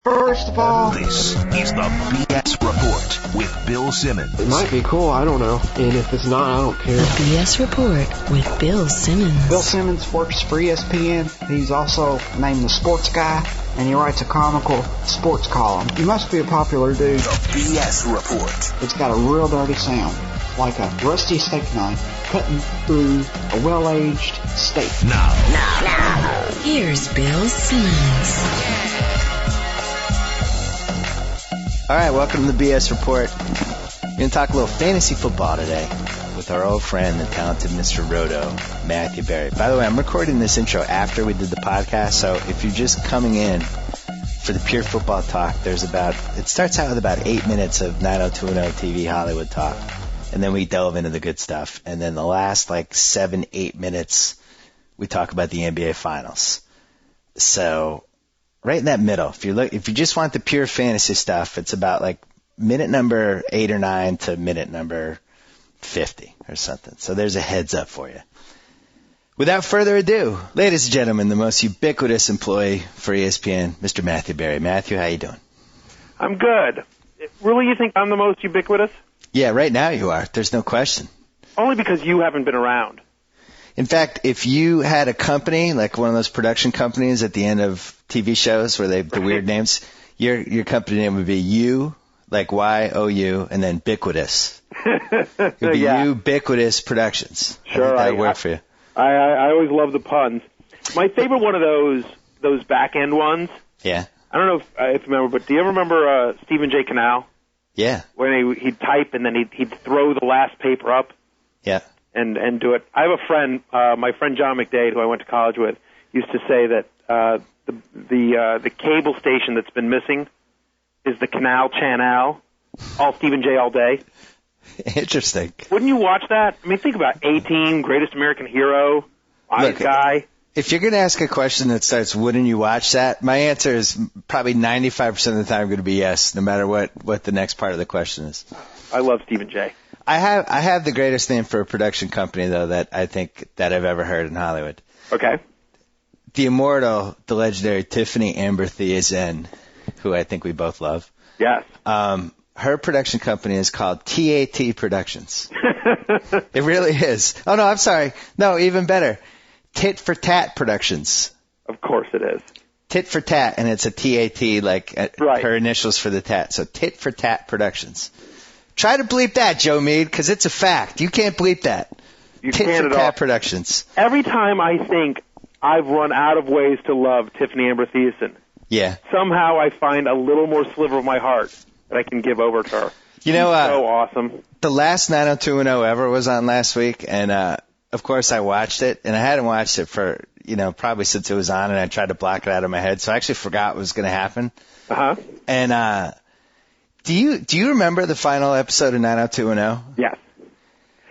First of all, this is the BS Report with Bill Simmons. It might be cool, I don't know. And if it's not, I don't care. The BS Report with Bill Simmons. Bill Simmons works for ESPN. He's also named the Sports Guy, and he writes a comical sports column. He must be a popular dude. The BS Report. It's got a real dirty sound, like a rusty steak knife cutting through a well-aged steak. Now. Here's Bill Simmons. All right, welcome to the BS Report. We're going to talk a little fantasy football today with our old friend, the talented Mr. Roto, Matthew Berry. By the way, I'm recording this intro after we did the podcast, so if you're just coming in for the pure football talk, it starts out with about 8 minutes of 90210 TV Hollywood talk, and then we delve into the good stuff. And then the last 7-8 minutes, we talk about the NBA Finals. So right in that middle, if you just want the pure fantasy stuff, it's about minute number 8 or 9 to minute number 50 or something. So there's a heads up for you. Without further ado, ladies and gentlemen, the most ubiquitous employee for ESPN, Mr. Matthew Berry. Matthew, how you doing? I'm good. Really, you think I'm the most ubiquitous? Yeah, right now you are. There's no question. Only because you haven't been around. In fact, if you had a company, like one of those production companies at the end of TV shows where they have the weird names, your company name would be U, like Y-O-U, and then Ubiquitous. It would be Ubiquitous Productions. Sure. That would work for you. I always love the puns. My favorite one of those back-end ones. Yeah. I don't know if you remember, but do you ever remember Stephen J. Canal? Yeah. When he'd type and then he'd throw the last paper up. Yeah. And do it. I have a friend, my friend John McDade, who I went to college with, used to say that the cable station that's been missing is the Canal Channel, all Stephen J. all day. Interesting. Wouldn't you watch that? I mean, think about A-Team, Greatest American Hero, Wise Guy. If you're going to ask a question that starts, wouldn't you watch that? My answer is probably 95% of the time going to be yes, no matter what the next part of the question is. I love Stephen J. I have the greatest name for a production company, though, that I think that I've ever heard in Hollywood. Okay. The immortal, the legendary Tiffany Amber Thea Zen, who I think we both love. Yes. Her production company is called TAT Productions. It really is. Oh, no, I'm sorry. No, even better. Tit for Tat Productions. Of course it is. Tit for Tat, and it's a TAT, right. Her initials for the tat. So Tit for Tat Productions. Try to bleep that, Joe Mead, because it's a fact. You can't bleep that. You Tit can't for at all. Tat Productions. Every time I think I've run out of ways to love Tiffany Amber Thiessen, yeah, somehow I find a little more sliver of my heart that I can give over to her. You know, so awesome. The last 90210 ever was on last week, and of course I watched it, and I hadn't watched it for probably since it was on, and I tried to block it out of my head, so I actually forgot what was going to happen. Uh-huh. And do you remember the final episode of 90210? Yes.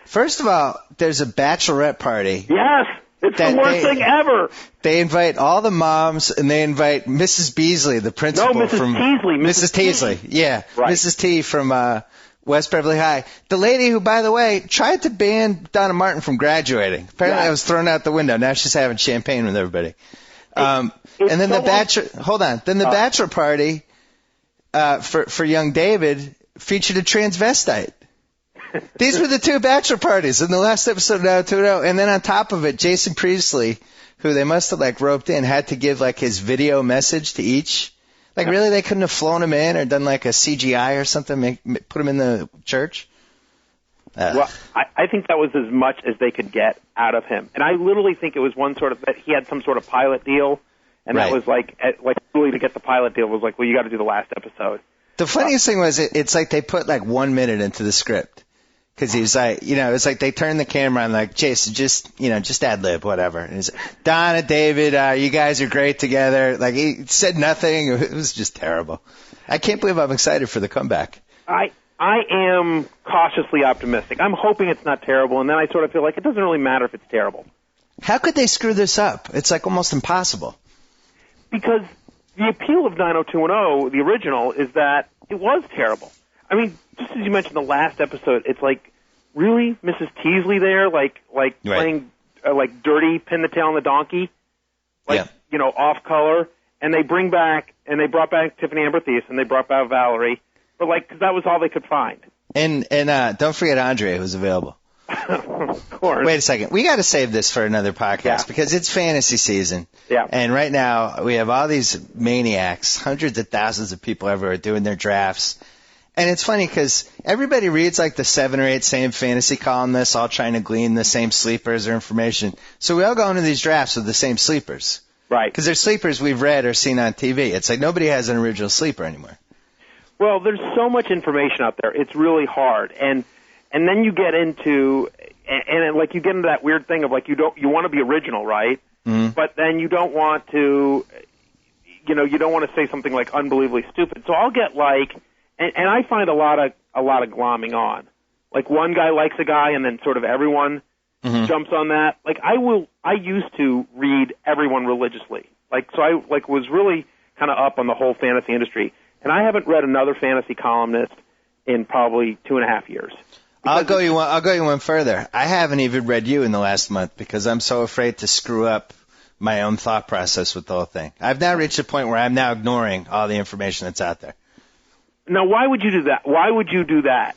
First of all, there's a bachelorette party. Yes. It's the worst thing ever. They invite all the moms, and they invite Mrs. Beasley, the principal. No, Mrs. Teasley. Mrs. Teasley. Yeah. Right. Mrs. T from West Beverly High. The lady who, by the way, tried to ban Donna Martin from graduating. Apparently I was thrown out the window. Now she's having champagne with everybody. And then the bachelor party for young David featured a transvestite. These were the two bachelor parties in the last episode of 90210. And then on top of it, Jason Priestley, who they must have roped in, had to give his video message to each. Really, they couldn't have flown him in or done a CGI or something, put him in the church? Well, I think that was as much as they could get out of him. And I literally think it was that he had some sort of pilot deal, and that was really to get the pilot deal was well, you got to do the last episode. The funniest thing was it's like they put 1 minute into the script. Because he was it's like they turned the camera on, Jason, just ad lib, whatever. And he's Donna, David, you guys are great together. He said nothing. It was just terrible. I can't believe I'm excited for the comeback. I am cautiously optimistic. I'm hoping it's not terrible, and then I sort of feel like it doesn't really matter if it's terrible. How could they screw this up? It's almost impossible. Because the appeal of 90210, the original, is that it was terrible. I mean, just as you mentioned the last episode, it's really Mrs. Teasley there, playing dirty, pin the tail on the donkey, off color, and they bring back and they brought back Tiffany Amber Thies, and they brought back Valerie, but like 'cause that was all they could find. And don't forget Andrea, who's available. Of course. Wait a second. We got to save this for another podcast because it's fantasy season. Yeah. And right now we have all these maniacs, hundreds of thousands of people everywhere doing their drafts. And it's funny because everybody reads like the 7 or 8 same fantasy columnists, all trying to glean the same sleepers or information. So we all go into these drafts with the same sleepers. Right. Because they're sleepers we've read or seen on TV. It's like nobody has an original sleeper anymore. Well, there's so much information out there. It's really hard. And then you get into, and like you get into that weird thing of like you want to be original, right? Mm-hmm. But then you don't want to, you don't want to say something like unbelievably stupid. So I'll get like, and I find a lot of glomming on. Like one guy likes a guy, and then sort of everyone jumps on that. Like I used to read everyone religiously. Like so I was really kind of up on the whole fantasy industry, and I haven't read another fantasy columnist in probably 2.5 years. I'll go you one further. I haven't even read you in the last month because I'm so afraid to screw up my own thought process with the whole thing. I've now reached a point where I'm now ignoring all the information that's out there. Now, why would you do that? Why would you do that?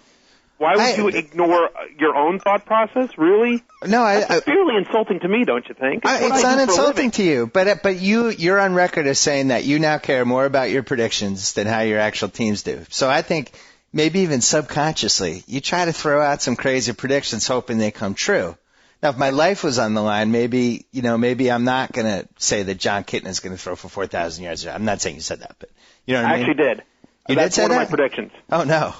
Why would you ignore your own thought process? Really? No, That's fairly insulting to me, don't you think? It's not insulting to you, but you're on record as saying that you now care more about your predictions than how your actual teams do. So I think maybe even subconsciously, you try to throw out some crazy predictions hoping they come true. Now, if my life was on the line, maybe I'm not going to say that John Kitna is going to throw for 4,000 yards. I'm not saying you said that, but you know what I mean? I actually did. That's one of my predictions. Oh, no.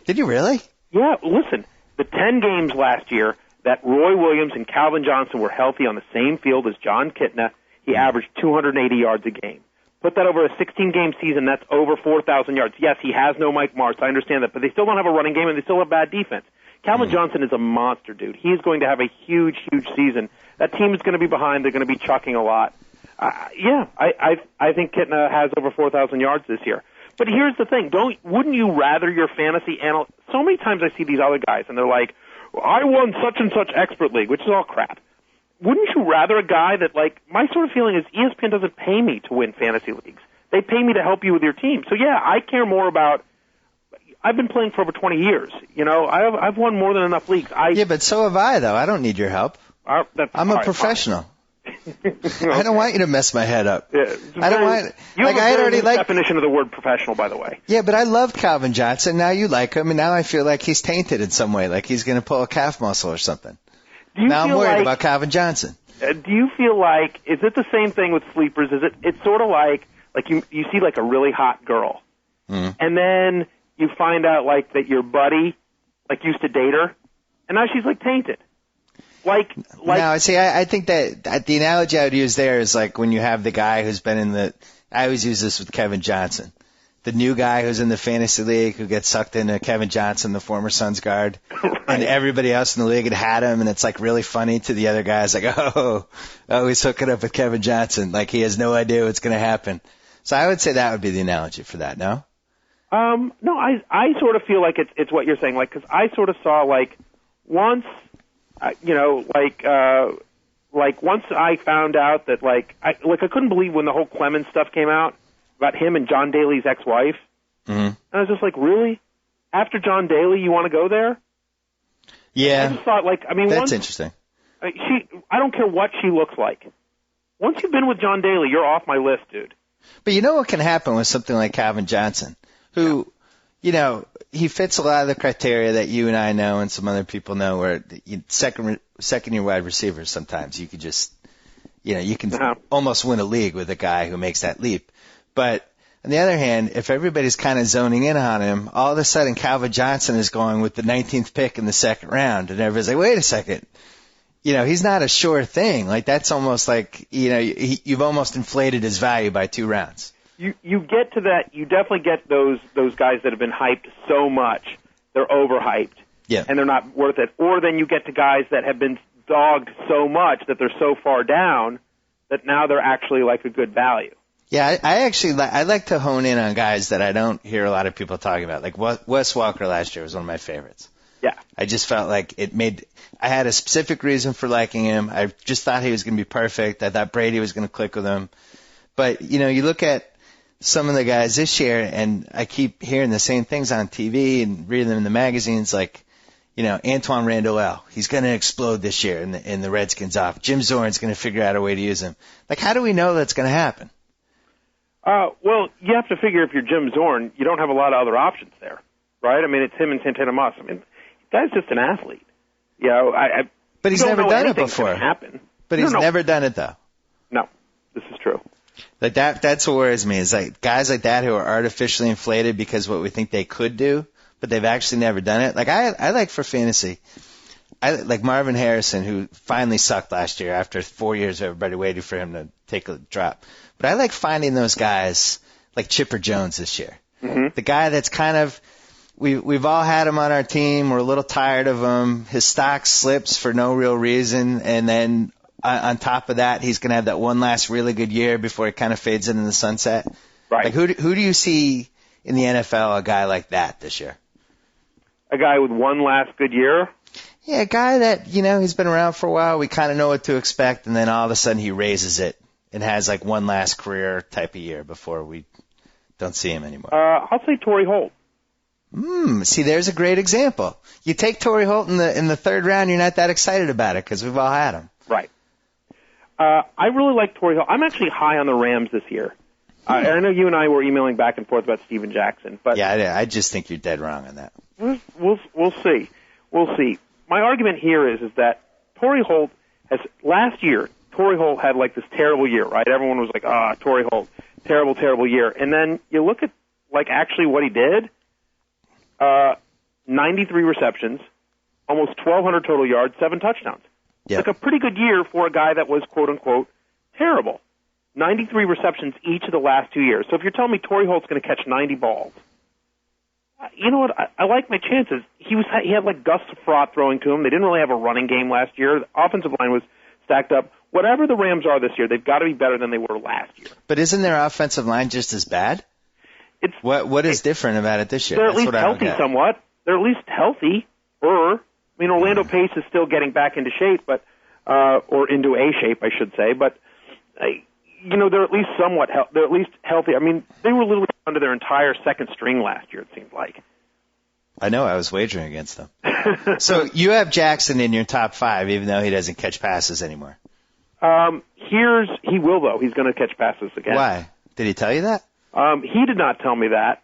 Did you really? Yeah, listen, the 10 games last year that Roy Williams and Calvin Johnson were healthy on the same field as John Kitna, he averaged 280 yards a game. Put that over a 16-game season, that's over 4,000 yards. Yes, he has no Mike Martz, I understand that, but they still don't have a running game and they still have bad defense. Calvin Johnson is a monster, dude. He's going to have a huge, huge season. That team is going to be behind. They're going to be chucking a lot. I think Kitna has over 4,000 yards this year. But here's the thing: wouldn't you rather your fantasy analyst? So many times I see these other guys, and they're like, "I won such and such expert league," which is all crap. Wouldn't you rather a guy that, like, my sort of feeling is ESPN doesn't pay me to win fantasy leagues. They pay me to help you with your team. So yeah, I care more about. I've been playing for over 20 years. I've won more than enough leagues. Yeah, but so have I, though. I don't need your help. I'm a professional. I don't want you to mess my head up. Yeah, I don't want. You have a very loose definition of the word professional, by the way. Yeah, but I loved Calvin Johnson. Now you like him, and now I feel like he's tainted in some way, like he's going to pull a calf muscle or something. Now I'm worried about Calvin Johnson. Do you feel like, is it the same thing with sleepers? It's sort of like you see like a really hot girl, and then you find out like that your buddy like used to date her, and now she's like tainted. No, see, I think that the analogy I would use there is like when you have the guy who's been I always use this with Kevin Johnson. The new guy who's in the fantasy league who gets sucked into Kevin Johnson, the former Suns guard, right. And everybody else in the league had him, and it's like really funny to the other guys, like, oh, he's hooking up with Kevin Johnson, like he has no idea what's going to happen. So I would say that would be the analogy for that, no? No, I sort of feel like it's what you're saying, like, because I sort of saw like once. Once I found out that, I couldn't believe when the whole Clemens stuff came out about him and John Daly's ex-wife. Mm-hmm. And I was just like, really? After John Daly, you want to go there? Yeah. I just thought, that's interesting. I don't care what she looks like. Once you've been with John Daly, you're off my list, dude. But you know what can happen with something like Calvin Johnson, who, he fits a lot of the criteria that you and I know and some other people know where second-year wide receivers sometimes you could just, you can almost win a league with a guy who makes that leap. But on the other hand, if everybody's kind of zoning in on him, all of a sudden Calvin Johnson is going with the 19th pick in the second round, and everybody's like, wait a second. He's not a sure thing. Like, that's almost like, you've almost inflated his value by 2 rounds. You get to that. You definitely get those guys that have been hyped so much they're overhyped, and they're not worth it. Or then you get to guys that have been dogged so much that they're so far down that now they're actually like a good value. Yeah, I like to hone in on guys that I don't hear a lot of people talking about. Like Wes Welker last year was one of my favorites. Yeah, I just felt like I had a specific reason for liking him. I just thought he was going to be perfect. I thought Brady was going to click with him. But you look at some of the guys this year, and I keep hearing the same things on TV and reading them in the magazines, like, Antoine Randall, he's going to explode this year in the Redskins off. Jim Zorn's going to figure out a way to use him. Like, how do we know that's going to happen? Well, you have to figure if you're Jim Zorn, you don't have a lot of other options there, right? I mean, it's him and Santana Moss. I mean, the guy's just an athlete. But he's never done it before. Happen. But he's never done it, though. No, this is true. Like that's what worries me, is like guys like that who are artificially inflated because what we think they could do, but they've actually never done it. Like I like for fantasy, I like Marvin Harrison, who finally sucked last year after 4 years of everybody waiting for him to take a drop. But I like finding those guys like Chipper Jones this year. Mm-hmm. The guy that's kind of, we've all had him on our team. We're a little tired of him. His stock slips for no real reason. And then on top of that, he's going to have that one last really good year before it kind of fades into the sunset. Right. Like who do you see in the NFL, a guy like that this year? A guy with one last good year? Yeah, a guy that, he's been around for a while. We kind of know what to expect. And then all of a sudden he raises it and has like one last career type of year before we don't see him anymore. I'll say Torrey Holt. See, there's a great example. You take Torrey Holt in the third round, you're not that excited about it because we've all had him. Right. I really like Torrey Holt. I'm actually high on the Rams this year. I know you and I were emailing back and forth about Steven Jackson, but yeah, I just think you're dead wrong on that. We'll see. We'll see. My argument here is that Torrey Holt last year. Torrey Holt had like this terrible year, right? Everyone was like, Torrey Holt, terrible year. And then you look at like actually what he did. 93 receptions, almost 1,200 total yards, 7 touchdowns. Yep. Like a pretty good year for a guy that was quote unquote terrible. 93 receptions each of the last 2 years. So if you're telling me Torrey Holt's going to catch 90 balls, you know what? I like my chances. He had like Gus Frerotte throwing to him. They didn't really have a running game last year. The offensive line was stacked up. Whatever the Rams are this year, they've got to be better than they were last year. But isn't their offensive line just as bad? What is different about it this year? They're at least healthy somewhat. They're at least healthy. I mean, Orlando Pace is still getting back into shape, but or into a shape, I should say. But they're at least somewhat. They're at least healthy. I mean, they were literally under their entire second string last year. It seemed like. I know. I was wagering against them. So you have Jackson in your top 5, even though he doesn't catch passes anymore. He will though. He's going to catch passes again. Why? Did he tell you that? He did not tell me that.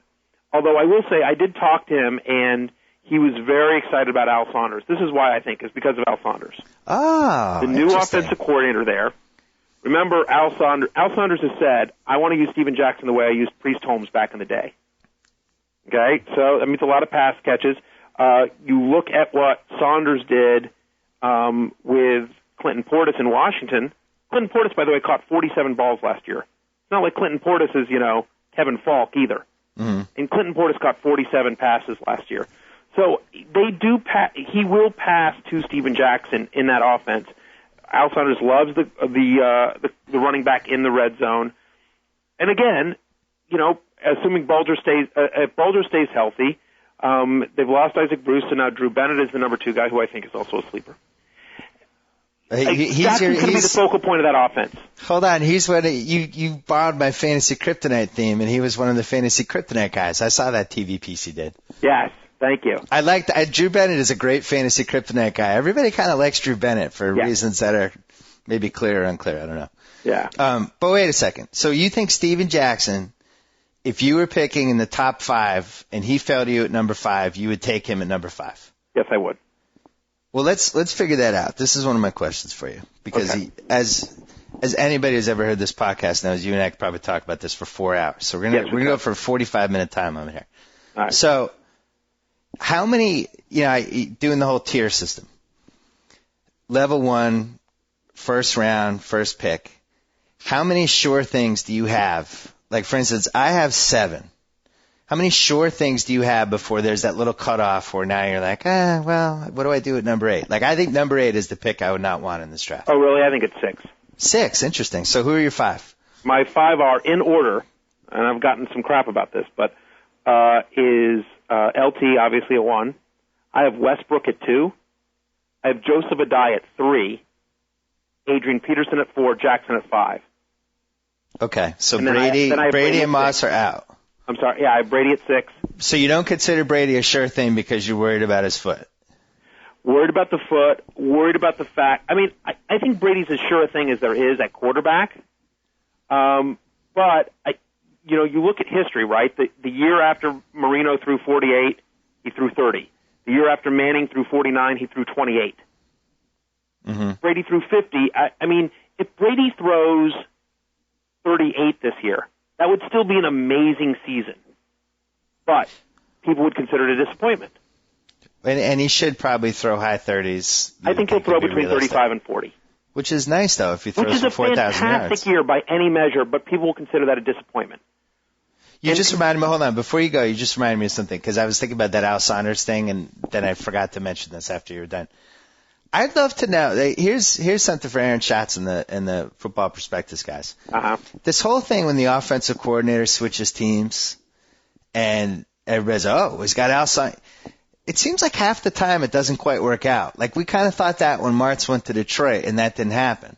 Although I will say I did talk to him, and he was very excited about Al Saunders. This is why I think is because of Al Saunders. Oh, the new offensive coordinator there. Remember, Al Saunders has said, I want to use Steven Jackson the way I used Priest Holmes back in the day. Okay? So that means a lot of pass catches. You look at what Saunders did with Clinton Portis in Washington. Clinton Portis, by the way, caught 47 balls last year. It's not like Clinton Portis is, Kevin Falk either. Mm-hmm. And Clinton Portis caught 47 passes last year. So he will pass to Steven Jackson in that offense. Al Saunders loves the running back in the red zone. And again, assuming Bulger stays healthy, they've lost Isaac Bruce, so now Drew Bennett is the number 2 guy, who I think is also a sleeper. Jackson's going to be the focal point of that offense. Hold on, he's one of, you borrowed my fantasy kryptonite theme, and he was one of the fantasy kryptonite guys. I saw that TV piece he did. Yes, thank you. Drew Bennett is a great fantasy kryptonite guy. Everybody kind of likes Drew Bennett for reasons that are maybe clear or unclear. I don't know. Yeah. But wait a second. So you think Steven Jackson, if you were picking in the top 5 and he fell to you at number 5, you would take him at number 5? Yes, I would. Well, let's figure that out. This is one of my questions for you, because as anybody who's ever heard this podcast knows, you and I could probably talk about this for 4 hours. So we're gonna go for a 45-minute time on here. All right. So, how many? Doing the whole tier system. Level 1, first round, first pick. How many sure things do you have? Like, for instance, I have 7. How many sure things do you have before there's that little cutoff where now you're like, what do I do at number 8? Like, I think number 8 is the pick I would not want in this draft. Oh, really? I think it's 6. 6, interesting. So who are your 5? My 5 are in order, and I've gotten some crap about this, but is LT obviously at 1. I have Westbrook at 2. I have Joseph Adai at 3. Adrian Peterson at 4. Jackson at 5. Okay, so And then I have Brady Brady and at Moss 6. are out. I'm sorry. Yeah, I have Brady at 6. So you don't consider Brady a sure thing because you're worried about his foot. Worried about the foot, worried about the fact. I mean, I think Brady's as sure a thing as there is at quarterback. But, you look at history, right? The year after Marino threw 48, he threw 30. The year after Manning threw 49, he threw 28. Mm-hmm. Brady threw 50. I mean, if Brady throws 38 this year, that would still be an amazing season. But people would consider it a disappointment. And he should probably throw high 30s. I think he'll throw between 35 and 40. Which is nice, though, if he Which throws is for a 4,000 yards. fantastic year by any measure, but people will consider that a disappointment. You just reminded me, hold on, before you go, you just reminded me of something, because I was thinking about that Al Saunders thing, and then I forgot to mention this after you were done. I'd love to know, here's something for Aaron Schatz and the Football Prospectus guys. Uh-huh. This whole thing when the offensive coordinator switches teams, and everybody's, he's got Al Saunders. It seems like half the time it doesn't quite work out. Like, we kind of thought that when Martz went to Detroit, and that didn't happen.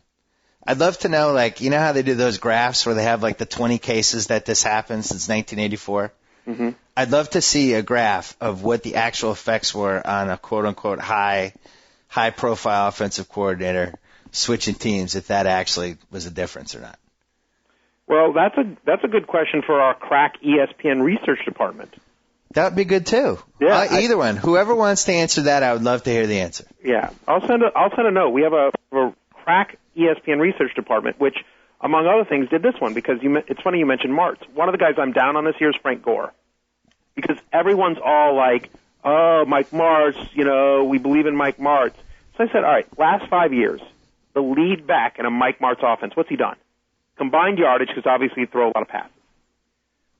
I'd love to know, like, you know how they do those graphs where they have, like, the 20 cases that this happened since 1984? Mm-hmm. I'd love to see a graph of what the actual effects were on a quote-unquote high-profile offensive coordinator switching teams, if that actually was a difference or not. Well, that's a good question for our crack ESPN research department. That would be good, too. Yeah, either one. Whoever wants to answer that, I would love to hear the answer. Yeah, I'll send a note. We have a crack ESPN research department, which, among other things, did this one because it's funny you mentioned Martz. One of the guys I'm down on this year is Frank Gore, because everyone's all like, "Oh, Mike Martz, we believe in Mike Martz." So I said, all right, last 5 years, the lead back in a Mike Martz offense, what's he done? Combined yardage, because obviously he throw a lot of passes.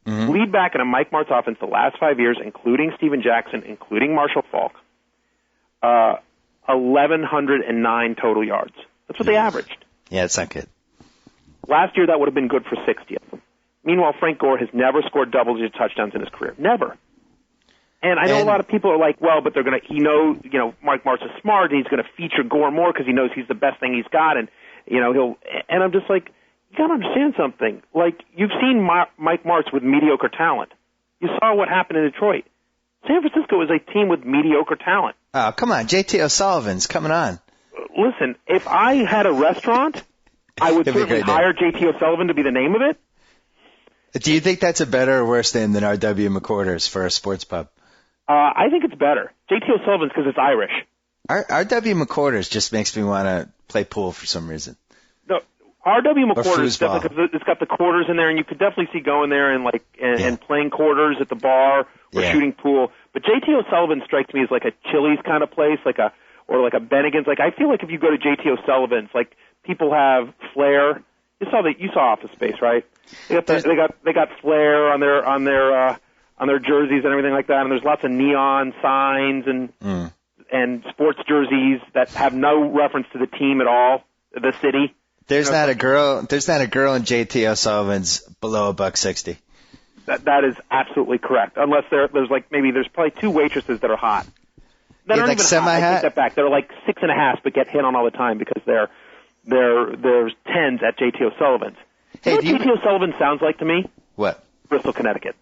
Mm-hmm. Lead back in a Mike Martz offense the last 5 years, including Steven Jackson, including Marshall Faulk, 1,109 total yards. That's what they averaged. Yeah, it's not good. Last year, that would have been good for 60 of them. Meanwhile, Frank Gore has never scored double-digit touchdowns in his career. Never. And I know a lot of people are like, well, but they're going to, Mike Martz is smart, and he's going to feature Gore more because he knows he's the best thing he's got, and, and I'm just like, you got to understand something. Like, you've seen Mike Martz with mediocre talent. You saw what happened in Detroit. San Francisco is a team with mediocre talent. Oh, come on. JT O'Sullivan's coming on. Listen, if I had a restaurant, I would certainly hire JT O'Sullivan to be the name of it. Do you think that's a better or worse name than R.W. McQuarters for a sports pub? I think it's better. JT O'Sullivan's because it's Irish. R.W. McQuarters just makes me want to play pool for some reason. No, R.W. McQuarters, it's got the quarters in there, and you could definitely see going there and playing quarters at the bar or shooting pool. But JT O'Sullivan strikes me as like a Chili's kind of place, or like a Bennigan's. Like, I feel like if you go to JT O'Sullivan's, like, people have flair. You saw Office Space, right? They got flair on their jerseys and everything like that, and there's lots of neon signs and sports jerseys that have no reference to the team at all, the city. There's not a girl in JT O'Sullivan's below $160. That is absolutely correct. Unless there's probably two waitresses that are hot. That aren't even hot. I take that back. They're like 6.5, but get hit on all the time because there's 10s at JT O'Sullivan's. Hey, you know what JT O'Sullivan sounds like to me? What? Bristol, Connecticut.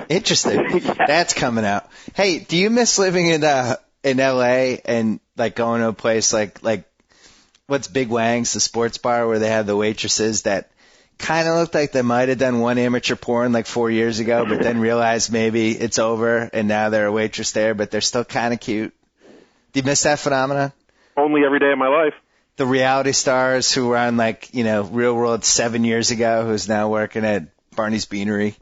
Interesting. Yeah. That's coming out. Hey, do you miss living in L.A. and like going to a place like what's Big Wang's, the sports bar where they have the waitresses that kind of looked like they might have done one amateur porn like 4 years ago, but then realized maybe it's over and now they're a waitress there, but they're still kind of cute. Do you miss that phenomenon? Only every day of my life. The reality stars who were on Real World 7 years ago, who's now working at Barney's Beanery.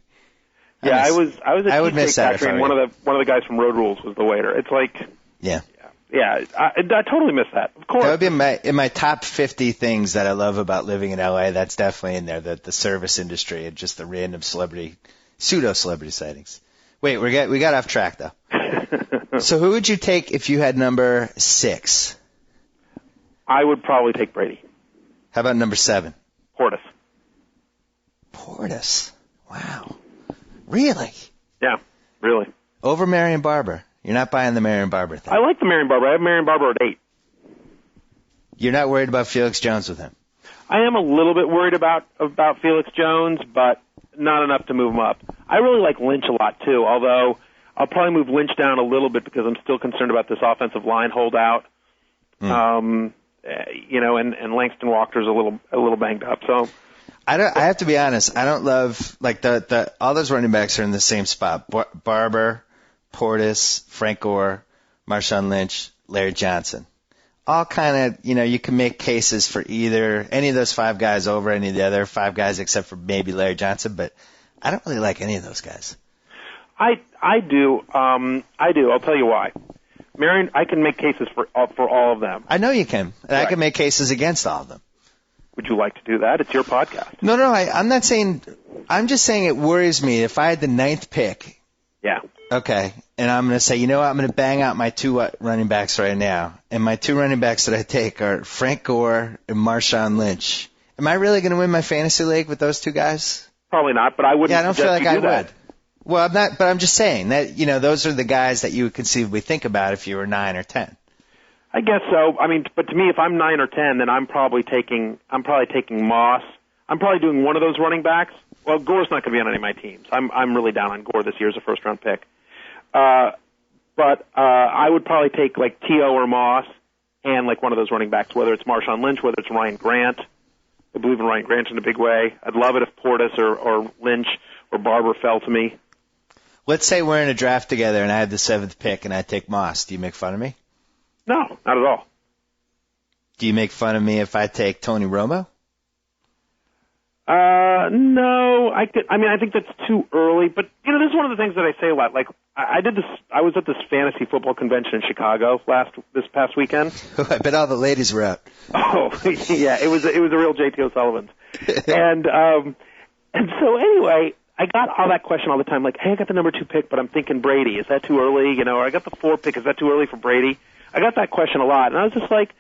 Yeah, I was at I would miss that. And one of the guys from Road Rules was the waiter. It's like, yeah, I totally miss that. Of course, that would be in my top 50 things that I love about living in LA. That's definitely in there. The service industry and just the random pseudo celebrity sightings. Wait, we got off track though. So who would you take if you had number 6? I would probably take Brady. How about number 7? Portis. Wow. Really? Yeah, really. Over Marion Barber. You're not buying the Marion Barber thing. I like the Marion Barber. I have Marion Barber at 8. You're not worried about Felix Jones with him? I am a little bit worried about Felix Jones, but not enough to move him up. I really like Lynch a lot too, although I'll probably move Lynch down a little bit because I'm still concerned about this offensive line holdout. And Langston Walker's a little banged up. So I have to be honest. I don't love like the all those running backs are in the same spot. Barber, Portis, Frank Gore, Marshawn Lynch, Larry Johnson. All kind of, you can make cases for either any of those five guys over any of the other five guys except for maybe Larry Johnson, but I don't really like any of those guys. I do. I'll tell you why. Marion, I can make cases for all of them. I know you can. And right. I can make cases against all of them. Would you like to do that? It's your podcast. No, I'm not saying – I'm just saying it worries me if I had the 9th pick. Yeah. Okay, and I'm going to say, you know what, I'm going to bang out my 2 running backs right now. And my 2 running backs that I take are Frank Gore and Marshawn Lynch. Am I really going to win my fantasy league with those 2 guys? Probably not, but I wouldn't. Yeah, I don't feel like I that. would. Well, I'm not, but I'm just saying that, those are the guys that you would conceivably think about if you were 9 or 10. I guess so. I mean, but to me, if I'm 9 or 10, then I'm probably taking Moss. I'm probably doing one of those running backs. Well, Gore's not going to be on any of my teams. I'm really down on Gore this year as a first-round pick. But I would probably take like T.O. or Moss and like one of those running backs, whether it's Marshawn Lynch, whether it's Ryan Grant. I believe in Ryan Grant in a big way. I'd love it if Portis or Lynch or Barber fell to me. Let's say we're in a draft together and I have the 7th pick and I take Moss. Do you make fun of me? No, not at all. Do you make fun of me if I take Tony Romo? No, I think that's too early, but this is one of the things that I say a lot. Like, I was at this fantasy football convention in Chicago this past weekend. I bet all the ladies were out. Oh, yeah, it was a real J.T. O'Sullivan's. and so anyway, I got all that question all the time, like, hey, I got the number 2 pick, but I'm thinking Brady. Is that too early? Or I got the 4 pick. Is that too early for Brady? I got that question a lot, and I was just like,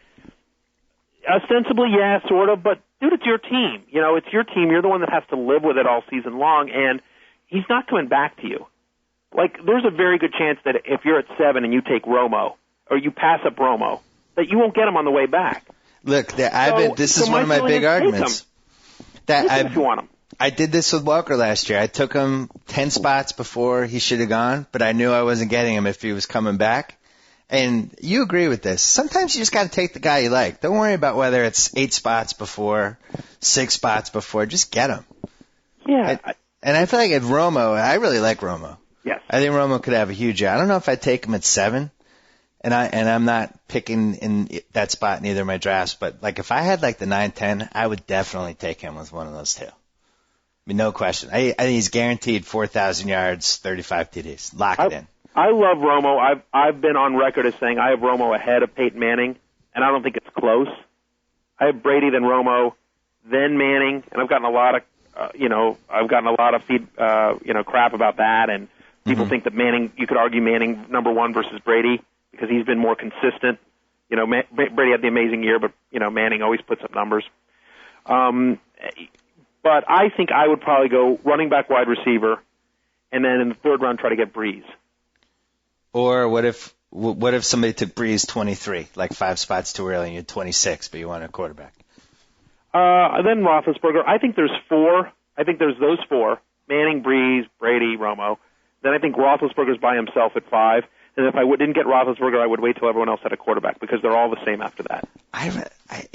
ostensibly, yeah, sort of, but dude, it's your team. It's your team. You're the one that has to live with it all season long, and he's not coming back to you. Like, there's a very good chance that if you're at 7 and you take Romo, or you pass up Romo, that you won't get him on the way back. Look, this is one of my big arguments. If you want him. I did this with Walker last year. I took him 10 spots before he should have gone, but I knew I wasn't getting him if he was coming back. And you agree with this. Sometimes you just got to take the guy you like. Don't worry about whether it's 8 spots before, 6 spots before. Just get him. Yeah. And I feel like at Romo, I really like Romo. Yes. I think Romo could have a huge year. I don't know if I'd take him at 7, and I'm not picking in that spot in either of my drafts, but like if I had like the 9-10, I would definitely take him with one of those 2. I mean, no question. I think he's guaranteed 4,000 yards, 35 TDs. Lock it in. I love Romo. I've been on record as saying I have Romo ahead of Peyton Manning, and I don't think it's close. I have Brady, then Romo, then Manning, and I've gotten a lot of crap about that, and people think that Manning, you could argue Manning number 1 versus Brady because he's been more consistent. Brady had the amazing year, but Manning always puts up numbers. But I think I would probably go running back, wide receiver, and then in the 3rd round try to get Breeze. Or what if somebody took Breeze 23, like 5 spots too early, and you had 26, but you want a quarterback? Then Roethlisberger. I think there's 4. I think there's those 4: Manning, Breeze, Brady, Romo. Then I think Roethlisberger's by himself at 5. And if I didn't get Roethlisberger, I would wait till everyone else had a quarterback because they're all the same after that.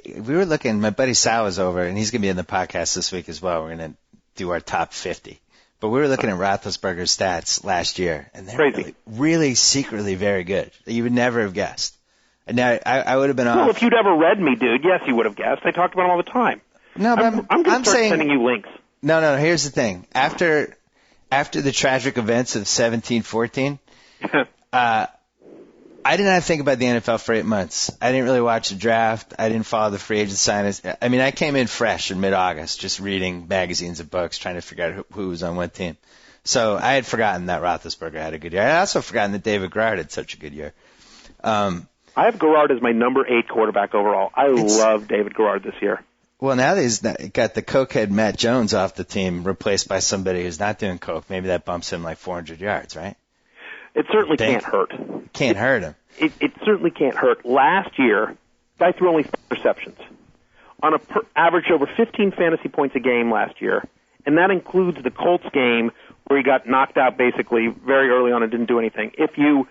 We were looking. My buddy Sal was over, and he's going to be in the podcast this week as well. We're going to do our top 50. But we were looking at Roethlisberger's stats last year, and they're really, really secretly very good. You would never have guessed. And now I would have been off. Well, if you'd ever read me, dude, yes, you would have guessed. I talked about him all the time. No, but I'm going to start saying, sending you links. No. Here's the thing. After the tragic events of 17-14, I did not think about the NFL for 8 months. I didn't really watch the draft. I didn't follow the free agent signings. I mean, I came in fresh in mid-August, just reading magazines and books, trying to figure out who was on what team. So I had forgotten that Roethlisberger had a good year. I had also forgotten that David Garrard had such a good year. I have Garrard as my number 8 quarterback overall. I love David Garrard this year. Well, now that he's got the cokehead Matt Jones off the team, replaced by somebody who's not doing coke, maybe that bumps him like 400 yards, right? It certainly can't hurt. Can't hurt him. It certainly can't hurt. Last year, guy threw only 5 interceptions. averaged over 15 fantasy points a game last year, and that includes the Colts game where he got knocked out basically very early on and didn't do anything. If you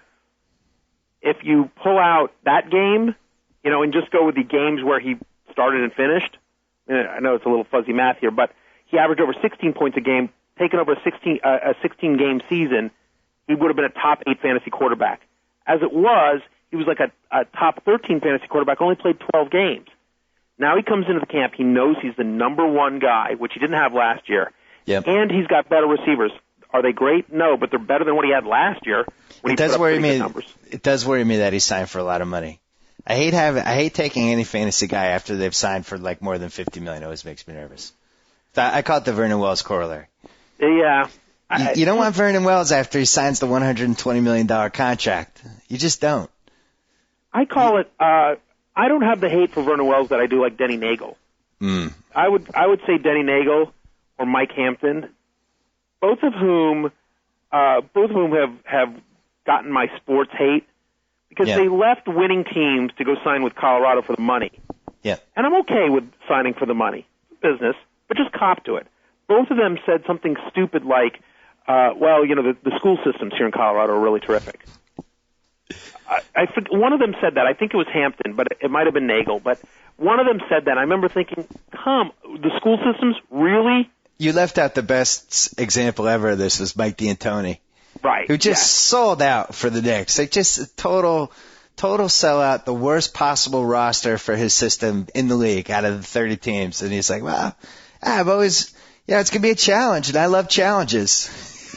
pull out that game, and just go with the games where he started and finished, I know it's a little fuzzy math here, but he averaged over 16 points a game. Taken over a 16-game season, he would have been a top 8 fantasy quarterback. As it was, he was like a top 13 fantasy quarterback, only played 12 games. Now he comes into the camp, he knows he's the number one guy, which he didn't have last year. Yep. And he's got better receivers. Are they great? No, but they're better than what he had last year when he put up pretty good numbers. It does worry me that he signed for a lot of money. I hate taking any fantasy guy after they've signed for like more than $50 million. It always makes me nervous. I call it the Vernon Wells corollary. Yeah. You don't want Vernon Wells after he signs the $120 million contract. You just don't. I call it, I don't have the hate for Vernon Wells that I do like Denny Nagel. I would say Denny Nagel or Mike Hampton, both of whom have gotten my sports hate because they left winning teams to go sign with Colorado for the money. Yeah. And I'm okay with signing for the money, business, but just cop to it. Both of them said something stupid like, the school systems here in Colorado are really terrific. One of them said that. I think it was Hampton, but it might have been Nagel. But one of them said that. I remember thinking, the school systems, really? You left out the best example ever of this was Mike D'Antoni. Right. Who just sold out for the Knicks. Like just a total sellout, the worst possible roster for his system in the league out of the 30 teams. And he's like, well, I've always, it's going to be a challenge, and I love challenges.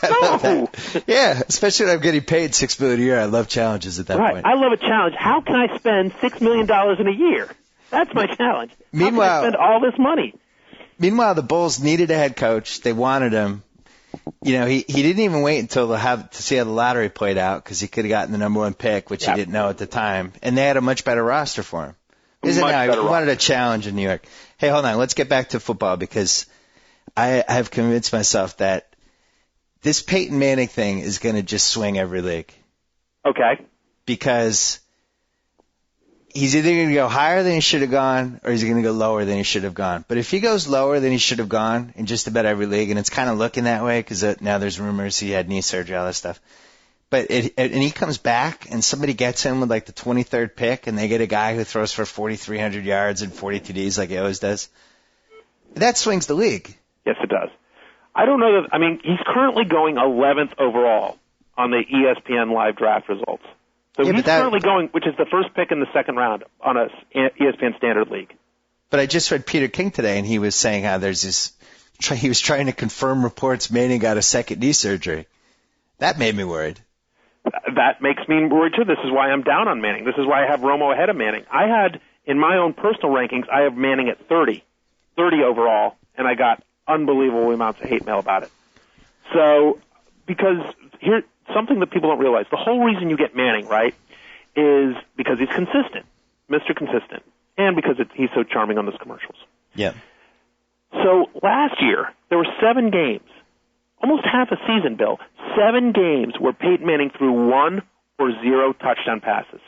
No. Yeah, especially when I'm getting paid $6 million a year. I love challenges at that point. I love a challenge. How can I spend $6 million in a year? That's my challenge. Meanwhile, how can I spend all this money? Meanwhile, the Bulls needed a head coach. They wanted him. He didn't even wait until to see how the lottery played out because he could have gotten the number one pick, which he didn't know at the time. And they had a much better roster for him. He wanted a challenge in New York. Hey, hold on. Let's get back to football because I have convinced myself that this Peyton Manning thing is going to just swing every league. Okay. Because he's either going to go higher than he should have gone or he's going to go lower than he should have gone. But if he goes lower than he should have gone in just about every league, and it's kind of looking that way because now there's rumors he had knee surgery, all that stuff. But and he comes back and somebody gets him with like the 23rd pick and they get a guy who throws for 4,300 yards and 40 TDs like he always does. That swings the league. Yes, it does. I don't know that. I mean, he's currently going 11th overall on the ESPN live draft results. So he's currently going, which is the first pick in the second round on a ESPN Standard League. But I just read Peter King today, and he was saying how there's this. He was trying to confirm reports Manning got a second knee surgery. That made me worried. That makes me worried too. This is why I'm down on Manning. This is why I have Romo ahead of Manning. I had in my own personal rankings, I have Manning at 30 overall, and I got unbelievable amounts of hate mail about it. So, because here, something that people don't realize, the whole reason you get Manning, right, is because he's consistent, Mr. Consistent, and because he's so charming on those commercials. Yeah. So last year, there were 7 games, almost half a season, Bill, 7 games where Peyton Manning threw 1 or 0 touchdown passes.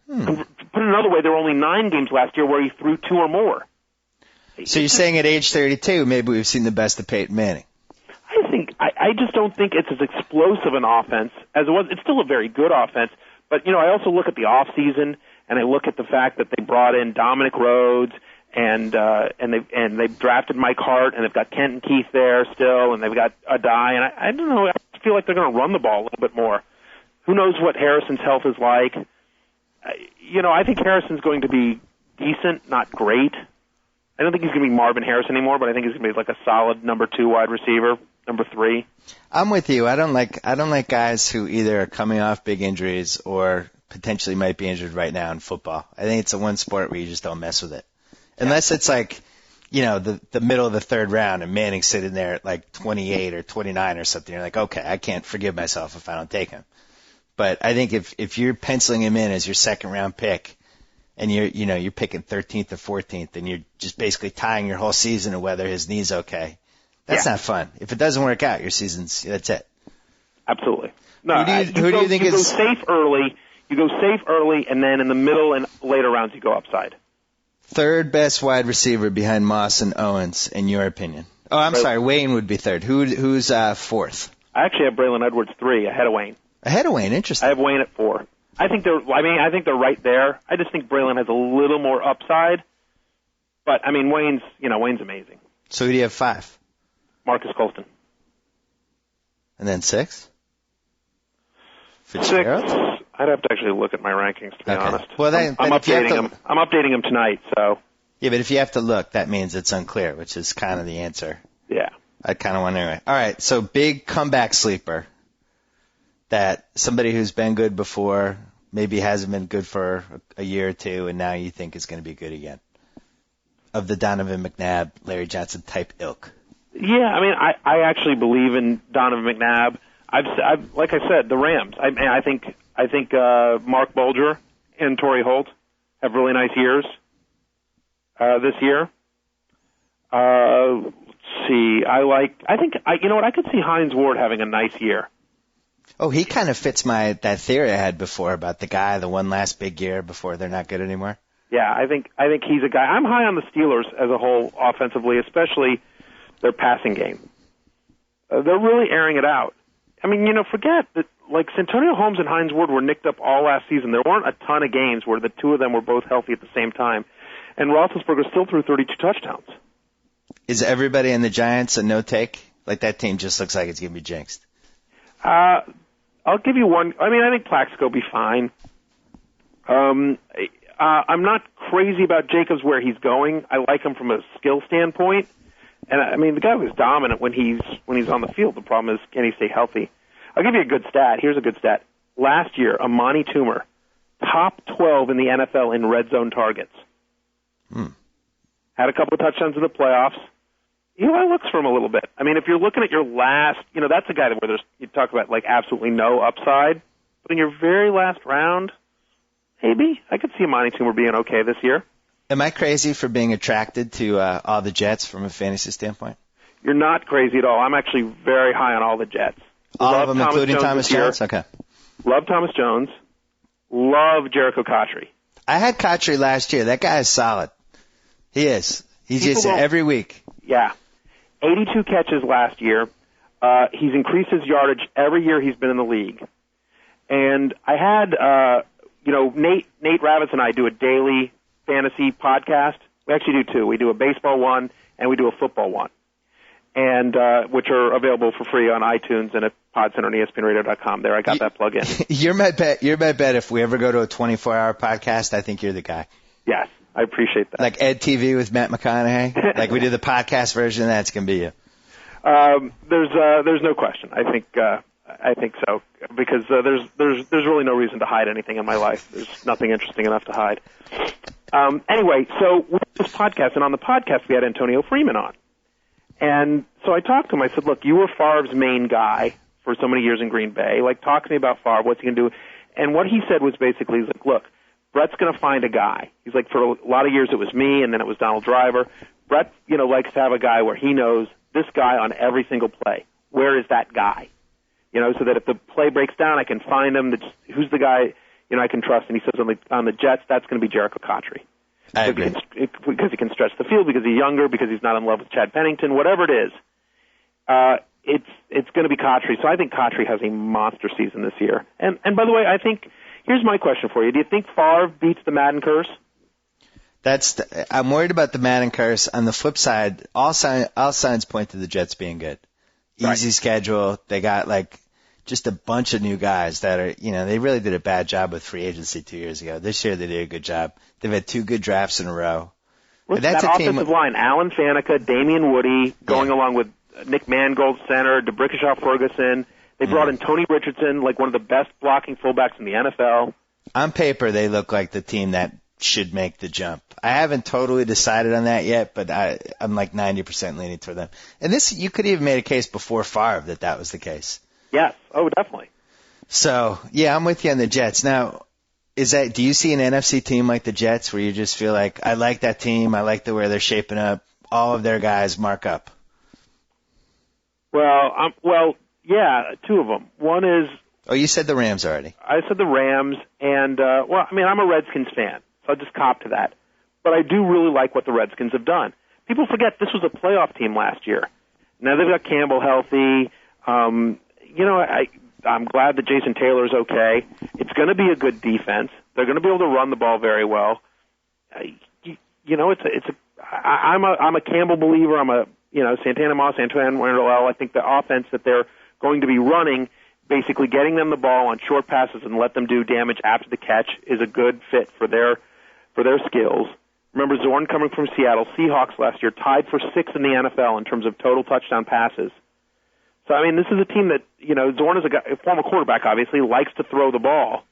Put it another way, there were only 9 games last year where he threw 2 or more. So you're saying at age 32, maybe we've seen the best of Peyton Manning? I just don't think it's as explosive an offense as it was. It's still a very good offense, but I also look at the off season and I look at the fact that they brought in Dominic Rhodes and they've drafted Mike Hart and they've got Kenton Keith there still and they've got Adai and I don't know. I feel like they're going to run the ball a little bit more. Who knows what Harrison's health is like? I think Harrison's going to be decent, not great. I don't think he's going to be Marvin Harrison anymore, but I think he's going to be like a solid number 2 wide receiver, number 3. I'm with you. I don't like guys who either are coming off big injuries or potentially might be injured right now in football. I think it's the one sport where you just don't mess with it. Unless it's like, the middle of the 3rd round and Manning's sitting there at like 28 or 29 or something. You're like, okay, I can't forgive myself if I don't take him. But I think if you're penciling him in as your 2nd round pick, and you're picking 13th or 14th, and you're just basically tying your whole season to whether his knee's okay. That's not fun. If it doesn't work out, your season's that's it. Absolutely. No, who do you think you is? Go safe early. You go safe early, and then in the middle and later rounds you go upside. Third best wide receiver behind Moss and Owens, in your opinion? Oh, I'm sorry. Wayne would be third. Who's fourth? I actually have Braylon Edwards 3 ahead of Wayne. Ahead of Wayne, interesting. I have Wayne at 4. I think they're right there. I just think Braylon has a little more upside. But I mean, Wayne's amazing. So who do you have 5? Marcus Colston. And then 6? 6. I'd have to actually look at my rankings to be honest. Well, I'm updating them. I'm updating them tonight. So. Yeah, but if you have to look, that means it's unclear, which is kind of the answer. Yeah. I kind of wonder anyway. All right, so big comeback sleeper. That somebody who's been good before, maybe hasn't been good for a year or two, and now you think is going to be good again. Of the Donovan McNabb, Larry Johnson type ilk. Yeah, I mean, I actually believe in Donovan McNabb. I've like I said, the Rams. I think Mark Bulger and Torrey Holt have really nice years this year. Let's see. I could see Hines Ward having a nice year. Oh, he kind of fits that theory I had before about the one last big year before they're not good anymore. Yeah, I think he's a guy. I'm high on the Steelers as a whole offensively, especially their passing game. They're really airing it out. I mean, forget that, like, Santonio Holmes and Hines Ward were nicked up all last season. There weren't a ton of games where the two of them were both healthy at the same time. And Roethlisberger still threw 32 touchdowns. Is everybody in the Giants a no-take? Like, that team just looks like it's going to be jinxed. I'll give you one. I mean, I think Plaxico will be fine. I'm not crazy about Jacobs where he's going. I like him from a skill standpoint. And I mean, the guy was dominant when he's on the field. The problem is, can he stay healthy? I'll give you a good stat. Here's a good stat. Last year, Amani Toomer, top 12 in the NFL in red zone targets. Had a couple of touchdowns in the playoffs. Eli looks for him a little bit. I mean, if you're looking at your last, that's a guy where you talk about like absolutely no upside. But in your very last round, maybe I could see Amani Toomer being okay this year. Am I crazy for being attracted to all the Jets from a fantasy standpoint? You're not crazy at all. I'm actually very high on all the Jets. All of them, including Thomas Jones? Okay. Love Thomas Jones. Love Jericho Cotchery. I had Cotchery last year. That guy is solid. He is. He's just every week. Yeah. 82 catches last year. He's increased his yardage every year he's been in the league. And I had, Nate Ravitz and I do a daily fantasy podcast. We actually do 2. We do a baseball one and we do a football one, and which are available for free on iTunes and at PodCenter and ESPNRadio.com. There, I got that plug in. You're my bet. If we ever go to a 24-hour podcast, I think you're the guy. Yes, I appreciate that. Like Ed TV with Matt McConaughey. Like we do the podcast version of that. It's gonna be you. There's no question. I think so, because there's really no reason to hide anything in my life. There's nothing interesting enough to hide. Anyway, so we did this podcast, and on the podcast we had Antonio Freeman on. And so I talked to him. I said, look, you were Favre's main guy for so many years in Green Bay. Like, talk to me about Favre. What's he going to do? And what he said was basically, he's like, look, Brett's going to find a guy. He's like, for a lot of years it was me, and then it was Donald Driver. Brett, likes to have a guy where he knows this guy on every single play. Where is that guy? So that if the play breaks down, I can find him. Who's the guy, I can trust? And he says on the Jets, that's going to be Jericho Cotchery. I agree. Because he can stretch the field, because he's younger, because he's not in love with Chad Pennington, whatever it is. It's going to be Cotchery. So I think Cotchery has a monster season this year. And by the way, I think, here's my question for you. Do you think Favre beats the Madden curse? I'm worried about the Madden curse. On the flip side, all signs point to the Jets being good. Easy schedule. They got just a bunch of new guys that are, they really did a bad job with free agency 2 years ago. This year they did a good job. They've had 2 good drafts in a row. Listen, that's that offensive line, Alan Faneca, Damian Woody, going along with Nick Mangold, center, DeBrickashaw Ferguson. They brought in Tony Richardson, like one of the best blocking fullbacks in the NFL. On paper, they look like the team that should make the jump. I haven't totally decided on that yet, but I'm like 90% leaning toward them. And you could even make a case before Favre that was the case. Yes. Oh, definitely. So, yeah, I'm with you on the Jets. Now, do you see an NFC team like the Jets where you just feel like, I like that team, I like the way they're shaping up, all of their guys mark up? Well, yeah, 2 of them. One is... Oh, you said the Rams already. I said the Rams, and, I'm a Redskins fan, so I'll just cop to that. but I do really like what the Redskins have done. People forget this was a playoff team last year. Now they've got Campbell healthy. I'm glad that Jason Taylor's okay. It's going to be a good defense. They're going to be able to run the ball very well. I'm a Campbell believer. I'm a Santana Moss, Antoine Randall. I think the offense that they're going to be running, basically getting them the ball on short passes and let them do damage after the catch, is a good fit for their skills. Remember, Zorn coming from Seattle Seahawks last year, tied for 6th in the NFL in terms of total touchdown passes. So, I mean, this is a team that, Zorn is a former quarterback, obviously, likes to throw the ball.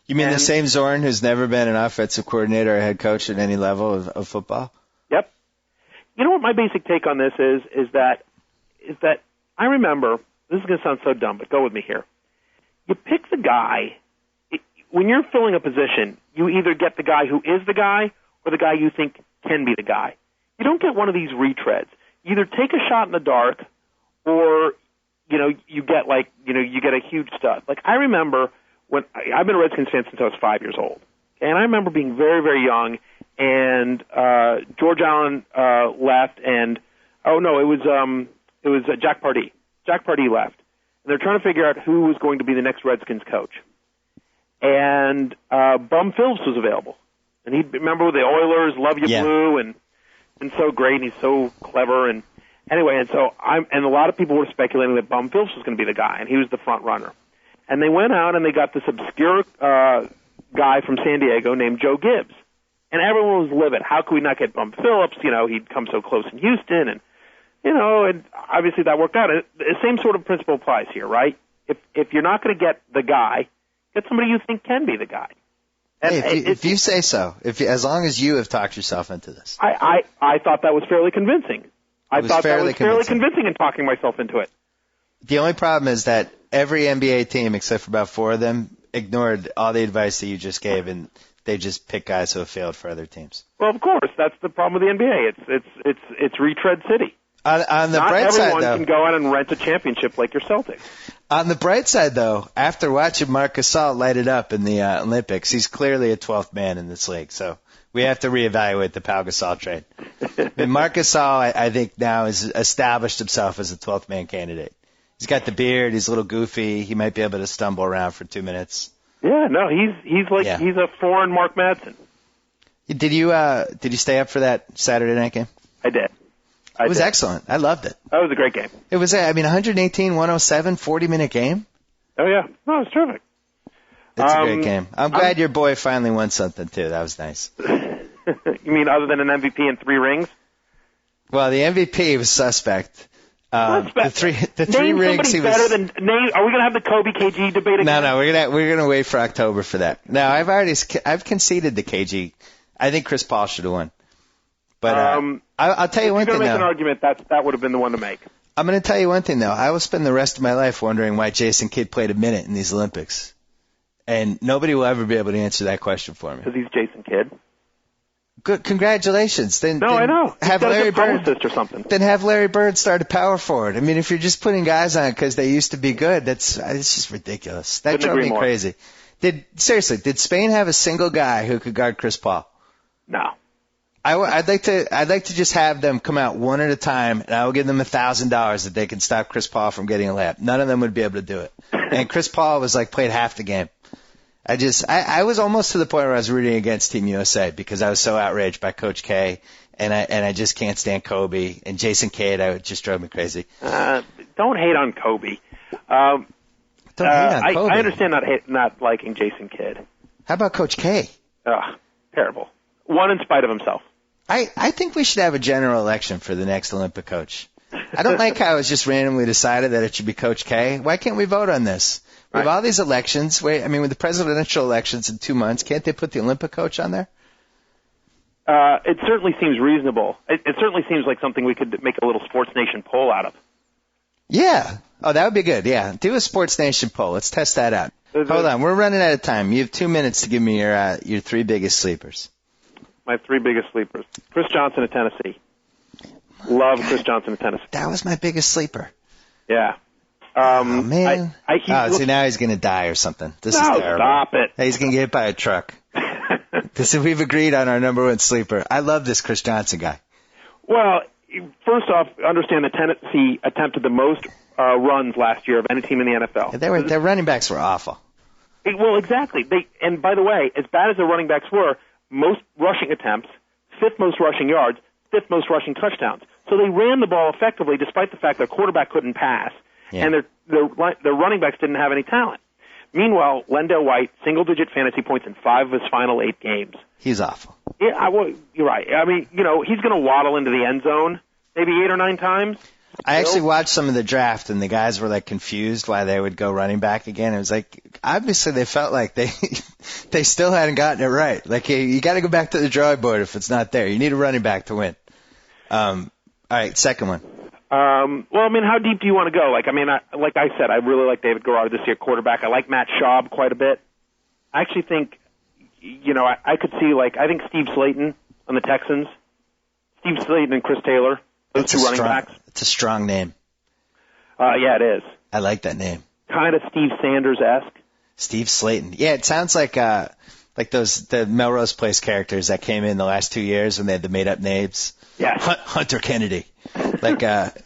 You mean the same Zorn who's never been an offensive coordinator or head coach at any level of football? Yep. You know what my basic take on this is that I remember, this is going to sound so dumb, but go with me here. You pick the guy, when you're filling a position, you either get the guy who is the guy or the guy you think can be the guy. You don't get one of these retreads. You either take a shot in the dark or, you get a huge stud. Like, I remember when I've been a Redskins fan since I was 5 years old. And I remember being very, very young, and George Allen left, and it was Jack Pardee. Jack Pardee left, and they're trying to figure out who was going to be the next Redskins coach. And Bum Phillips was available, and he remember the Oilers, Love You Blue, and so great, and he's so clever, and anyway, and so a lot of people were speculating that Bum Phillips was going to be the guy, and he was the front runner. And they went out and they got this obscure guy from San Diego named Joe Gibbs. And everyone was livid. How could we not get Bum Phillips? He'd come so close in Houston. And, and obviously that worked out. The same sort of principle applies here, right? If you're not going to get the guy, get somebody you think can be the guy. And hey, if you say so, as long as you have talked yourself into this. I thought that was fairly convincing. I thought that was fairly convincing in talking myself into it. The only problem is that every NBA team, except for about 4 of them, ignored all the advice that you just gave, and they just pick guys who have failed for other teams. Well, of course, that's the problem with the NBA. It's retread city. On the bright side, though, not everyone can go out and rent a championship like your Celtics. On the bright side, though, after watching Marc Gasol light it up in the Olympics, he's clearly a 12th man in this league. So we have to reevaluate the Pau Gasol trade. But Marc Gasol, I think, now has established himself as a 12th man candidate. He's got the beard. He's a little goofy. He might be able to stumble around for 2 minutes. Yeah, no, he's a foreign Mark Madsen. Did you stay up for that Saturday night game? I did. It was excellent. I loved it. That was a great game. It was, 118, 107, 40-minute game. Oh, yeah. No, it was terrific. It's a great game. I'm glad your boy finally won something, too. That was nice. You mean other than an MVP and 3 rings? Well, the MVP was suspect. The three name rings he was. Better than name. Are we going to have the Kobe KG debate again? No, we're gonna wait for October for that. No, I've conceded the KG. I think Chris Paul should have won. But I'll tell you one thing. If you're going to make an argument, that would have been the one to make. I'm going to tell you one thing though. I will spend the rest of my life wondering why Jason Kidd played a minute in these Olympics, and nobody will ever be able to answer that question for me. Because he's Jason Kidd. Good, congratulations. I know. Have Larry Bird or something. Then have Larry Bird start a power forward. I mean, if you're just putting guys on because they used to be good, it's just ridiculous. That drove me crazy. Did Spain have a single guy who could guard Chris Paul? No. I'd like to just have them come out one at a time, and I will give them $1,000 that they can stop Chris Paul from getting a layup. None of them would be able to do it. And Chris Paul was played half the game. I was almost to the point where I was rooting against Team USA because I was so outraged by Coach K, and I just can't stand Kobe and Jason Kidd. It just drove me crazy. Don't hate on Kobe. Don't hate on Kobe. I understand not liking Jason Kidd. How about Coach K? Terrible. One in spite of himself. I think we should have a general election for the next Olympic coach. I don't like how it's just randomly decided that it should be Coach K. Why can't we vote on this? We have all these elections. With the presidential elections in 2 months, can't they put the Olympic coach on there? It certainly seems reasonable. It certainly seems like something we could make a little Sports Nation poll out of. Yeah. Oh, that would be good. Yeah. Do a Sports Nation poll. Let's test that out. Hold on. We're running out of time. You have 2 minutes to give me your 3 biggest sleepers. My 3 biggest sleepers. Chris Johnson of Tennessee. Love Chris Johnson of Tennessee. That was my biggest sleeper. Yeah. Oh, man. See, now he's going to die or something. This is terrible. Stop it. He's going to get hit by a truck. We've agreed on our number one sleeper. I love this Chris Johnson guy. Well, first off, understand that Tennessee attempted the most runs last year of any team in the NFL. Their running backs were awful. Well, exactly. And by the way, as bad as the running backs were, most rushing attempts, fifth most rushing yards, fifth most rushing touchdowns. So they ran the ball effectively despite the fact their quarterback couldn't pass, and their running backs didn't have any talent. Meanwhile, Lendale White, single-digit fantasy points in 5 of his final 8 games. He's awful. Yeah, you're right. I mean, he's going to waddle into the end zone maybe 8 or 9 times. I actually watched some of the draft, and the guys were like confused why they would go running back again. It was like, obviously they felt like they still hadn't gotten it right. Like, you got to go back to the drawing board if it's not there. You need a running back to win. All right, second one. Well, I mean, how deep do you want to go? Like I said, I really like David Garrard this year, quarterback. I like Matt Schaub quite a bit. I actually think, I could see, I think Steve Slayton on the Texans, Steve Slayton and Chris Taylor, those two running backs. It's a strong name. Yeah, it is. I like that name. Kind of Steve Sanders-esque. Steve Slayton. Yeah, it sounds like the Melrose Place characters that came in the last 2 years when they had the made-up names. Yes. Hunter Kennedy.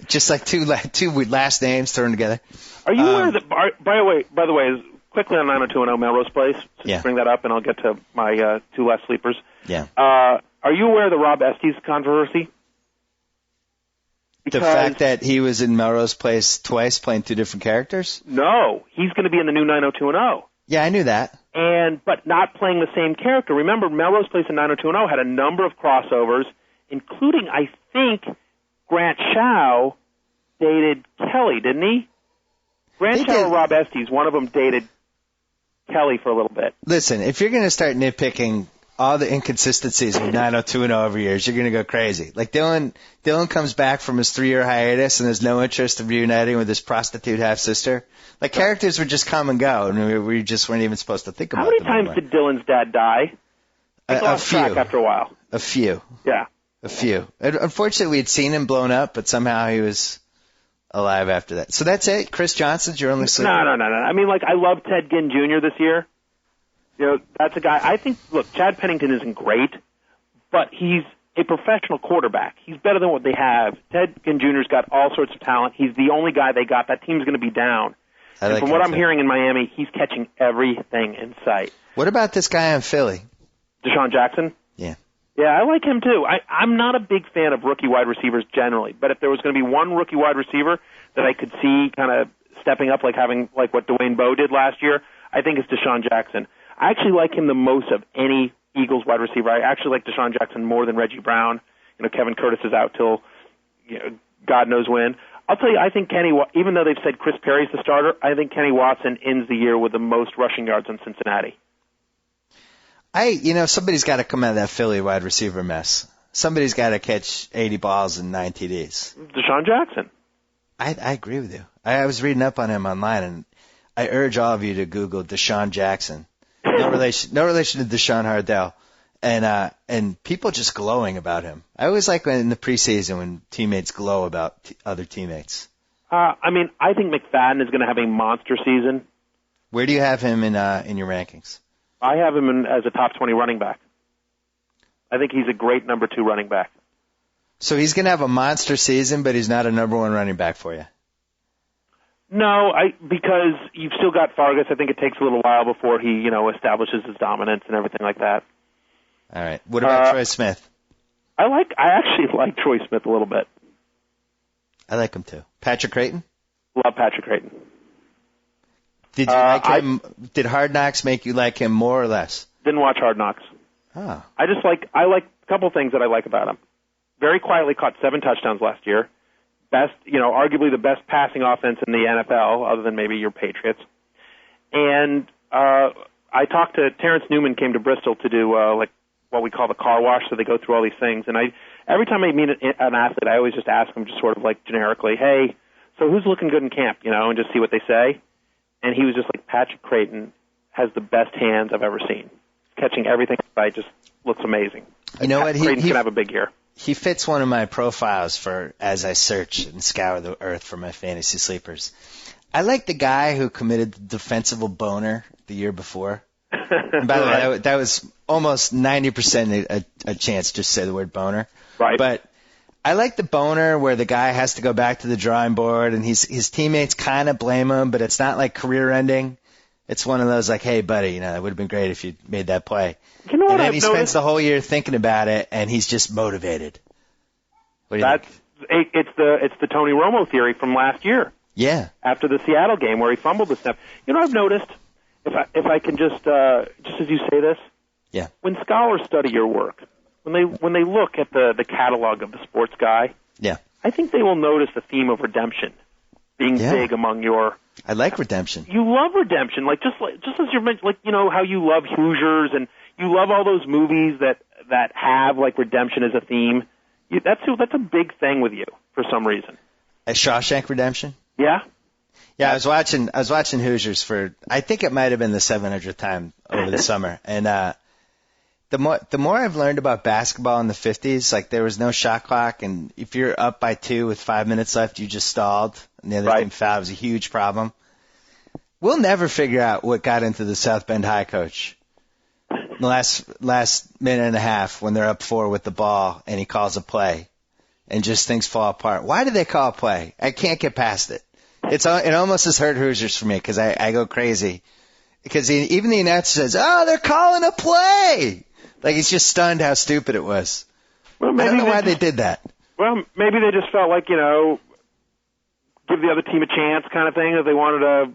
Just like two last names thrown together. Are you aware that, by the way, quickly on 90210 Melrose Place, just bring that up and I'll get to my 2 last sleepers. Yeah. Are you aware of the Rob Estes controversy? The fact that he was in Melrose Place twice playing 2 different characters? No, he's going to be in the new 90210. Yeah, I knew that. But not playing the same character. Remember, Melrose Place and 90210 had a number of crossovers, including, I think, Grant Shaw dated Kelly, didn't he? Grant Shaw or Rob Estes, one of them dated Kelly for a little bit. Listen, if you're going to start nitpicking all the inconsistencies with 90210 over years, you're going to go crazy. Like Dylan comes back from his 3-year hiatus and has no interest in reuniting with his prostitute half-sister. Like, characters would just come and go, and we just weren't even supposed to think about them. How many times did Dylan's dad die? A few. Track after a while. A few. Yeah. A few. Unfortunately, we had seen him blown up, but somehow he was alive after that. So that's it? Chris Johnson's your only sleeper? No. I mean, I love Ted Ginn Jr. this year. That's a guy. I think, look, Chad Pennington isn't great, but he's a professional quarterback. He's better than what they have. Ted Ginn Jr.'s got all sorts of talent. He's the only guy they got. That team's going to be down. And from what I'm hearing in Miami, he's catching everything in sight. What about this guy in Philly? Deshaun Jackson? Yeah. Yeah, I like him too. I'm not a big fan of rookie wide receivers generally, but if there was going to be one rookie wide receiver that I could see kind of stepping up, having what Dwayne Bowe did last year, I think it's Deshaun Jackson. I actually like him the most of any Eagles wide receiver. I actually like Deshaun Jackson more than Reggie Brown. Kevin Curtis is out till God knows when. I'll tell you, I think even though they've said Chris Perry's the starter, I think Kenny Watson ends the year with the most rushing yards in Cincinnati. Somebody's got to come out of that Philly wide receiver mess. Somebody's got to catch 80 balls and 9 TDs. Deshaun Jackson. I agree with you. I was reading up on him online, and I urge all of you to Google Deshaun Jackson. No relation to Deshaun Hardell. And people just glowing about him. I always like in the preseason when teammates glow about other teammates. I think McFadden is going to have a monster season. Where do you have him in your rankings? I have him as a top 20 running back. I think he's a great number 2 running back. So he's going to have a monster season, but he's not a number 1 running back for you? No, because you've still got Fargas. I think it takes a little while before he, establishes his dominance and everything like that. All right. What about Troy Smith? I actually like Troy Smith a little bit. I like him too. Patrick Creighton? Love Patrick Creighton. Did you like him? Did Hard Knocks make you like him more or less? Didn't watch Hard Knocks. Oh. I like a couple things that I like about him. Very quietly caught 7 touchdowns last year. Best, arguably the best passing offense in the NFL, other than maybe your Patriots. And I talked to Terrence Newman, came to Bristol to do what we call the car wash, so they go through all these things. And every time I meet an athlete, I always just ask them just sort of generically, hey, so who's looking good in camp, and just see what they say. And he was just like, Patrick Creighton has the best hands I've ever seen. Catching everything right, just looks amazing. You know what? Creighton's going to have a big year. He fits one of my profiles for as I search and scour the earth for my fantasy sleepers. I like the guy who committed the defensible boner the year before. And by the way, that was almost 90% a chance just say the word boner. Right. But I like the boner where the guy has to go back to the drawing board and his teammates kind of blame him, but it's not like career ending. It's one of those like, hey, buddy, that would have been great if you made that play. You know what and then I've he noticed? spends the whole year thinking about it, and he's just motivated. What do you think? It's the Tony Romo theory from last year. Yeah. After the Seattle game where he fumbled the snap. You know, I've noticed, if I can just as you say this, yeah. When scholars study your work, when they look at the catalog of the sports guy, yeah, I think they will notice the theme of redemption being big among your. I like redemption. You love redemption, just as you're mentioning, how you love Hoosiers and you love all those movies that have like redemption as a theme. That's a big thing with you for some reason. A Shawshank Redemption? Yeah. Yeah, I was watching Hoosiers for, I think it might have been the 700th time over the summer, and the more I've learned about basketball in the 50s, like there was no shot clock, and if you're up by 2 with 5 minutes left, you just stalled, and the other team fouled. It was a huge problem. We'll never figure out what got into the South Bend High coach in the last minute and a half when they're up 4 with the ball, and he calls a play, and just things fall apart. Why did they call a play? I can't get past it. It almost has hurt Hoosiers for me because I go crazy. Because even the announcer says, "Oh, they're calling a play." Like, he's just stunned how stupid it was. Well, I don't know why they did that. Well, maybe they just felt like, give the other team a chance kind of thing, if they wanted to.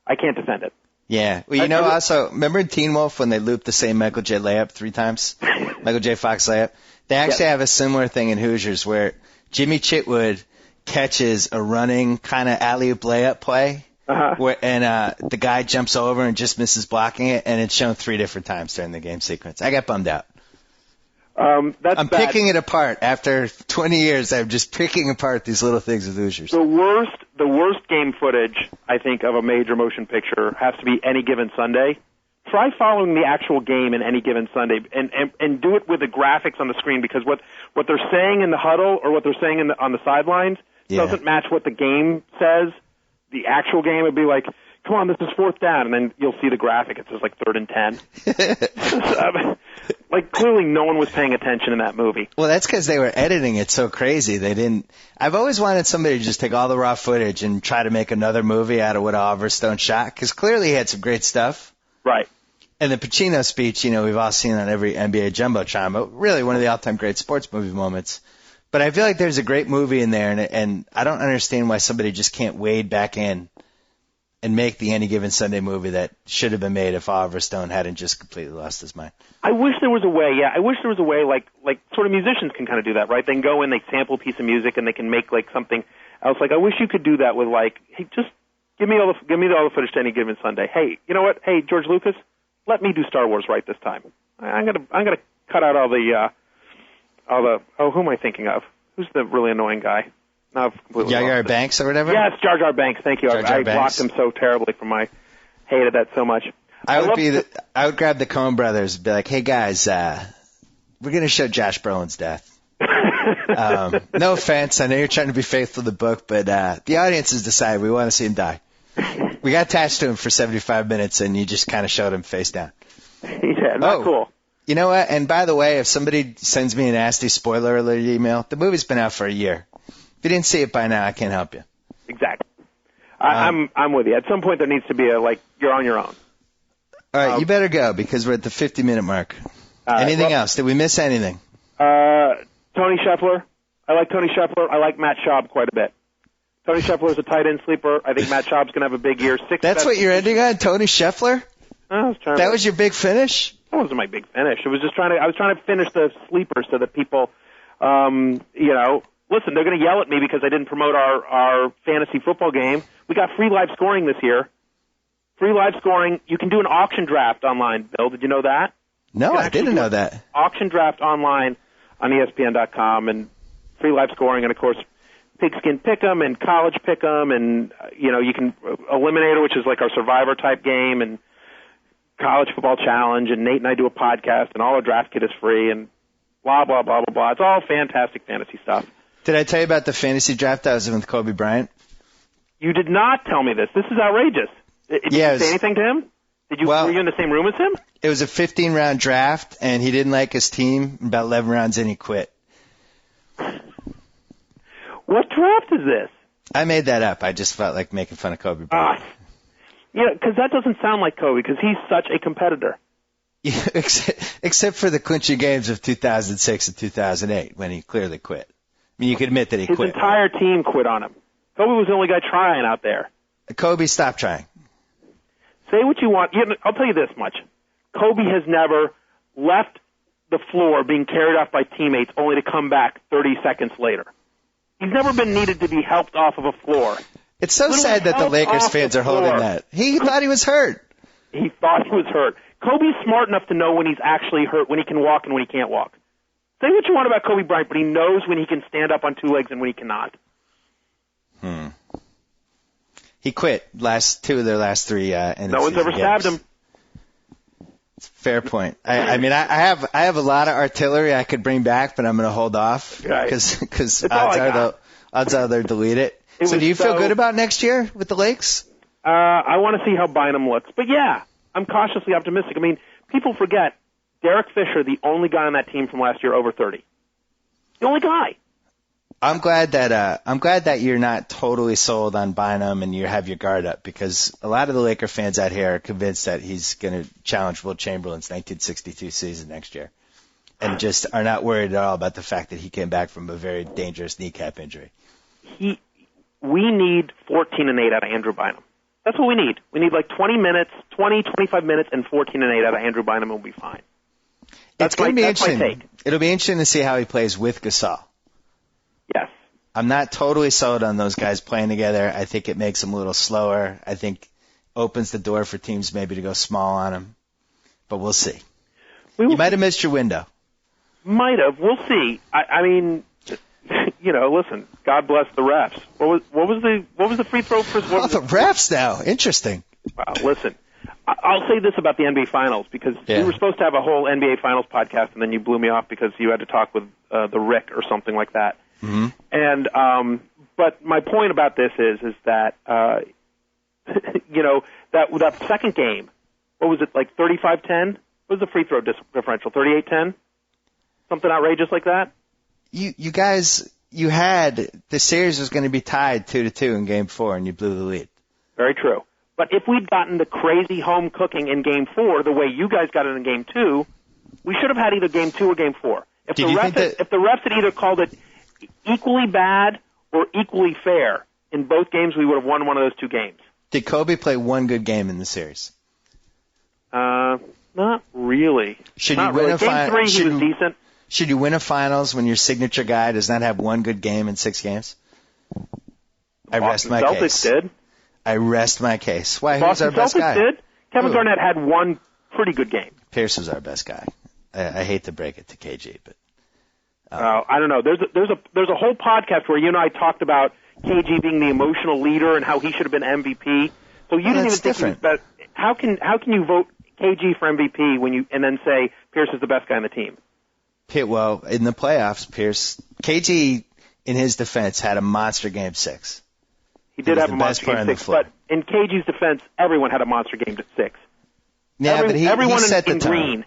I can't defend it. Yeah. Well, also, remember in Teen Wolf when they looped the same Michael J. layup 3 times? Michael J. Fox layup? They actually have a similar thing in Hoosiers where Jimmy Chitwood catches a running kind of alley-oop layup play. Where the guy jumps over and just misses blocking it, and it's shown 3 different times during the game sequence. I got bummed out. I'm picking it apart. After 20 years, I'm just picking apart these little things with Hoosiers. The worst game footage, I think, of a major motion picture has to be Any Given Sunday. Try following the actual game in Any Given Sunday, and do it with the graphics on the screen, because what they're saying in the huddle or what they're saying on the sidelines doesn't match what the game says. The actual game would be like, come on, this is 4th down, and then you'll see the graphic. It says like 3rd and 10. Like, clearly no one was paying attention in that movie. Well, that's because they were editing it so crazy. They didn't. I've always wanted somebody to just take all the raw footage and try to make another movie out of what Oliver Stone shot, because clearly he had some great stuff. Right. And the Pacino speech, we've all seen on every NBA Jumbotron, but really one of the all-time great sports movie moments. But I feel like there's a great movie in there, and I don't understand why somebody just can't wade back in and make the Any Given Sunday movie that should have been made if Oliver Stone hadn't just completely lost his mind. I wish there was a way, like sort of musicians can kind of do that, right? They can go in, they sample a piece of music, and they can make like something else. Like, I wish you could do that with like, hey, just give me all the footage to Any Given Sunday. Hey, you know what? Hey, George Lucas, let me do Star Wars right this time. I'm gonna cut out all the who am I thinking of? Who's the really annoying guy? No, Jar Jar Banks or whatever? Yes, Jar Jar Banks. Thank you. I blocked him so terribly from I hated that so much. I would grab the Coen brothers and be like, hey guys, we're going to show Josh Brolin's death. No offense. I know you're trying to be faithful to the book, but the audience has decided we want to see him die. We got attached to him for 75 minutes, and you just kind of showed him face down. Yeah, not cool. You know what? And by the way, if somebody sends me a nasty spoiler alert email, the movie's been out for a year. If you didn't see it by now, I can't help you. Exactly. I'm with you. At some point, there needs to be you're on your own. All right, you better go because we're at the 50-minute mark. Anything else? Did we miss anything? Tony Scheffler. I like Tony Scheffler. I like Matt Schaub quite a bit. Tony Scheffler is a tight end sleeper. I think Matt Schaub's going to have a big year. That's what you're ending on, Tony Scheffler? That was your big finish? That wasn't my big finish. It was just I was trying to finish the sleeper so that people, listen, they're going to yell at me because I didn't promote our fantasy football game. We got free live scoring this year. Free live scoring. You can do an auction draft online, Bill. Did you know that? No, I didn't know that. Auction draft online on ESPN.com, and free live scoring, and, of course, Pigskin Pick'em and College Pick'em, and, you can Eliminator, which is like our Survivor-type game, and College Football Challenge, and Nate and I do a podcast, and all our draft kit is free, and blah, blah, blah, blah, blah. It's all fantastic fantasy stuff. Did I tell you about the fantasy draft I was in with Kobe Bryant? You did not tell me this. This is outrageous. Did you say anything to him? Were you in the same room as him? It was a 15-round draft, and he didn't like his team. About 11 rounds in, he quit. What draft is this? I made that up. I just felt like making fun of Kobe Bryant. Yeah, because that doesn't sound like Kobe, because he's such a competitor. Yeah, except for the clinching games of 2006 and 2008, when he clearly quit. I mean, you could admit that he quit. His entire team quit on him. Kobe was the only guy trying out there. Kobe, stop trying. Say what you want. I'll tell you this much. Kobe has never left the floor being carried off by teammates only to come back 30 seconds later. He's never been needed to be helped off of a floor. It's so sad that the Lakers fans are holding that. He thought he was hurt. He thought he was hurt. Kobe's smart enough to know when he's actually hurt, when he can walk and when he can't walk. Say what you want about Kobe Bryant, but he knows when he can stand up on two legs and when he cannot. He quit two of their last three end No one's ever stabbed him. Fair point. I mean, I have a lot of artillery I could bring back, but I'm going to hold off because odds are they'll delete it. So do you feel good about next year with the Lakes? I want to see how Bynum looks. But, yeah, I'm cautiously optimistic. I mean, people forget Derek Fisher, the only guy on that team from last year over 30. The only guy. I'm glad that you're not totally sold on Bynum and you have your guard up, because a lot of the Laker fans out here are convinced that he's going to challenge Wilt Chamberlain's 1962 season next year, and just are not worried at all about the fact that he came back from a very dangerous kneecap injury. We need 14 and 8 out of Andrew Bynum. That's what we need. We need like 25 minutes, and 14 and 8 out of Andrew Bynum, and we'll be fine. It's going to be interesting. It'll be interesting to see how he plays with Gasol. Yes. I'm not totally sold on those guys playing together. I think it makes them a little slower. I think opens the door for teams maybe to go small on them. But we'll see. You might have missed your window. Might have. We'll see. I mean, listen, God bless the refs. What was the free throw for? The refs now. Interesting. Wow, listen. I'll say this about the NBA Finals, because we were supposed to have a whole NBA Finals podcast, and then you blew me off because you had to talk with the Rick or something like that. Mm-hmm. And but my point about this is that that second game, what was it, like 35-10? What was the free throw differential? 38-10? Something outrageous like that? You guys, you had the series was going to be tied 2-2 in Game 4, and you blew the lead. Very true. But if we'd gotten the crazy home cooking in Game 4 the way you guys got it in Game 2, we should have had either Game 2 or Game 4. If the refs had either called it equally bad or equally fair in both games, we would have won one of those two games. Did Kobe play one good game in the series? Not really. Should you win a Game 3, he was decent. Should you win a finals when your signature guy does not have one good game in 6 games? I rest my case. Did. I rest my case. Why? Who's our best guy? Did. Kevin Garnett had one pretty good game. Pierce was our best guy. I hate to break it to KG, but I don't know. There's a whole podcast where you and I talked about KG being the emotional leader and how he should have been MVP. So you didn't even think he was best. How can you vote KG for MVP and then say Pierce is the best guy on the team? Well, in the playoffs, KG, in his defense, had a monster Game 6. He did have a monster Game 6, but in KG's defense, everyone had a monster Game 6. Yeah, but everyone set the tone. Green.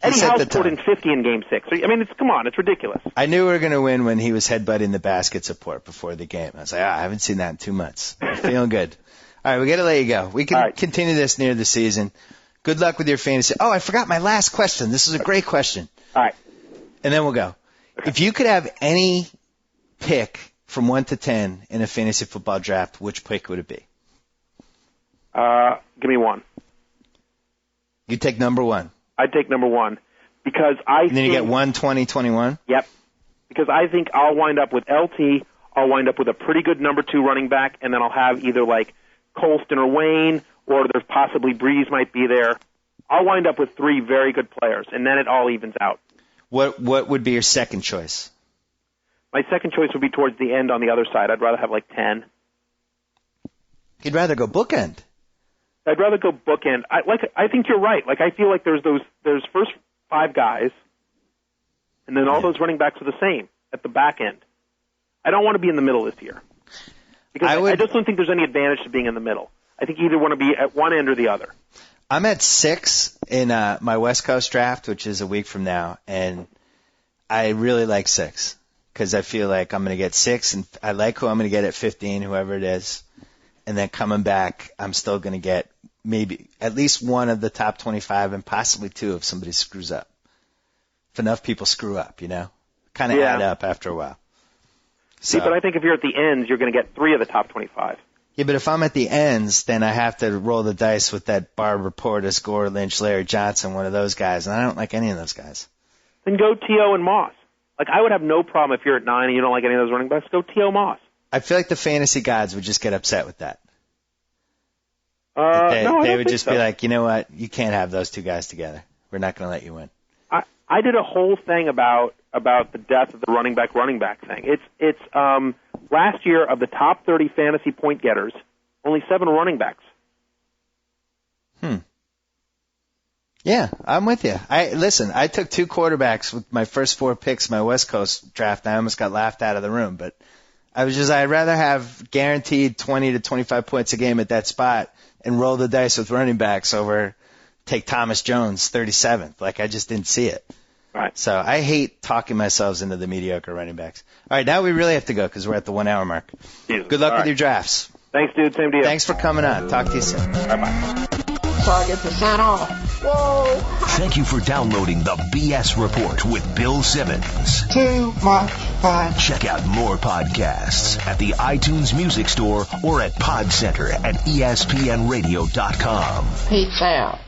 Eddie House scored in 50 in Game 6. I mean, it's ridiculous. I knew we were going to win when he was headbutting the basket support before the game. I was like, I haven't seen that in 2 months. I'm feeling good. All right, we got to let you go. We can continue this near the season. Good luck with your fantasy. Oh, I forgot my last question. This is a great question. All right. And then we'll go. Okay. If you could have any pick from 1 to 10 in a fantasy football draft, which pick would it be? Give me 1. You take number 1. I'd take number 1 because And then you get 1, 20, 21? Yep. Because I think I'll wind up with LT, I'll wind up with a pretty good number 2 running back, and then I'll have either like Colston or Wayne, or there's possibly Breeze might be there. I'll wind up with 3 very good players, and then it all evens out. What would be your second choice? My second choice would be towards the end on the other side. I'd rather have like 10. You'd rather go bookend? I'd rather go bookend. I think you're right. Like I feel like there's first 5 guys, and then all those running backs are the same at the back end. I don't want to be in the middle this year because I just don't think there's any advantage to being in the middle. I think you either want to be at one end or the other. I'm at 6 in my West Coast draft, which is a week from now, and I really like 6 because I feel like I'm going to get 6, and I like who I'm going to get at 15, whoever it is. And then coming back, I'm still going to get maybe at least one of the top 25 and possibly 2 if somebody screws up. If enough people screw up, kind of add up after a while. See, but I think if you're at the ends, you're going to get 3 of the top 25. Yeah, but if I'm at the ends, then I have to roll the dice with that Barbara Portis, Gore Lynch, Larry Johnson, one of those guys, and I don't like any of those guys. Then go T.O. and Moss. Like, I would have no problem if you're at 9 and you don't like any of those running backs. Go T.O. Moss. I feel like the fantasy gods would just get upset with that. They would just be like, you know what? You can't have those 2 guys together. We're not going to let you win. I did a whole thing about the death of the running back thing. It's last year of the top 30 fantasy point getters, only 7 running backs. Yeah, I'm with you. I took 2 quarterbacks with my first 4 picks in my West Coast draft, and I almost got laughed out of the room, but I'd rather have guaranteed 20 to 25 points a game at that spot and roll the dice with running backs over take Thomas Jones 37th. Like, I just didn't see it. Right. So I hate talking myself into the mediocre running backs. All right, now we really have to go because we're at the 1 hour mark. Jesus. Good luck All with right. your drafts. Thanks, dude. Same to you. Thanks for coming on. Talk to you soon. Bye-bye. So I get to sign off. Whoa. Thank you for downloading the BS Report with Bill Simmons. Too much fun. Check out more podcasts at the iTunes Music Store or at Pod Center at ESPNradio.com. Peace out.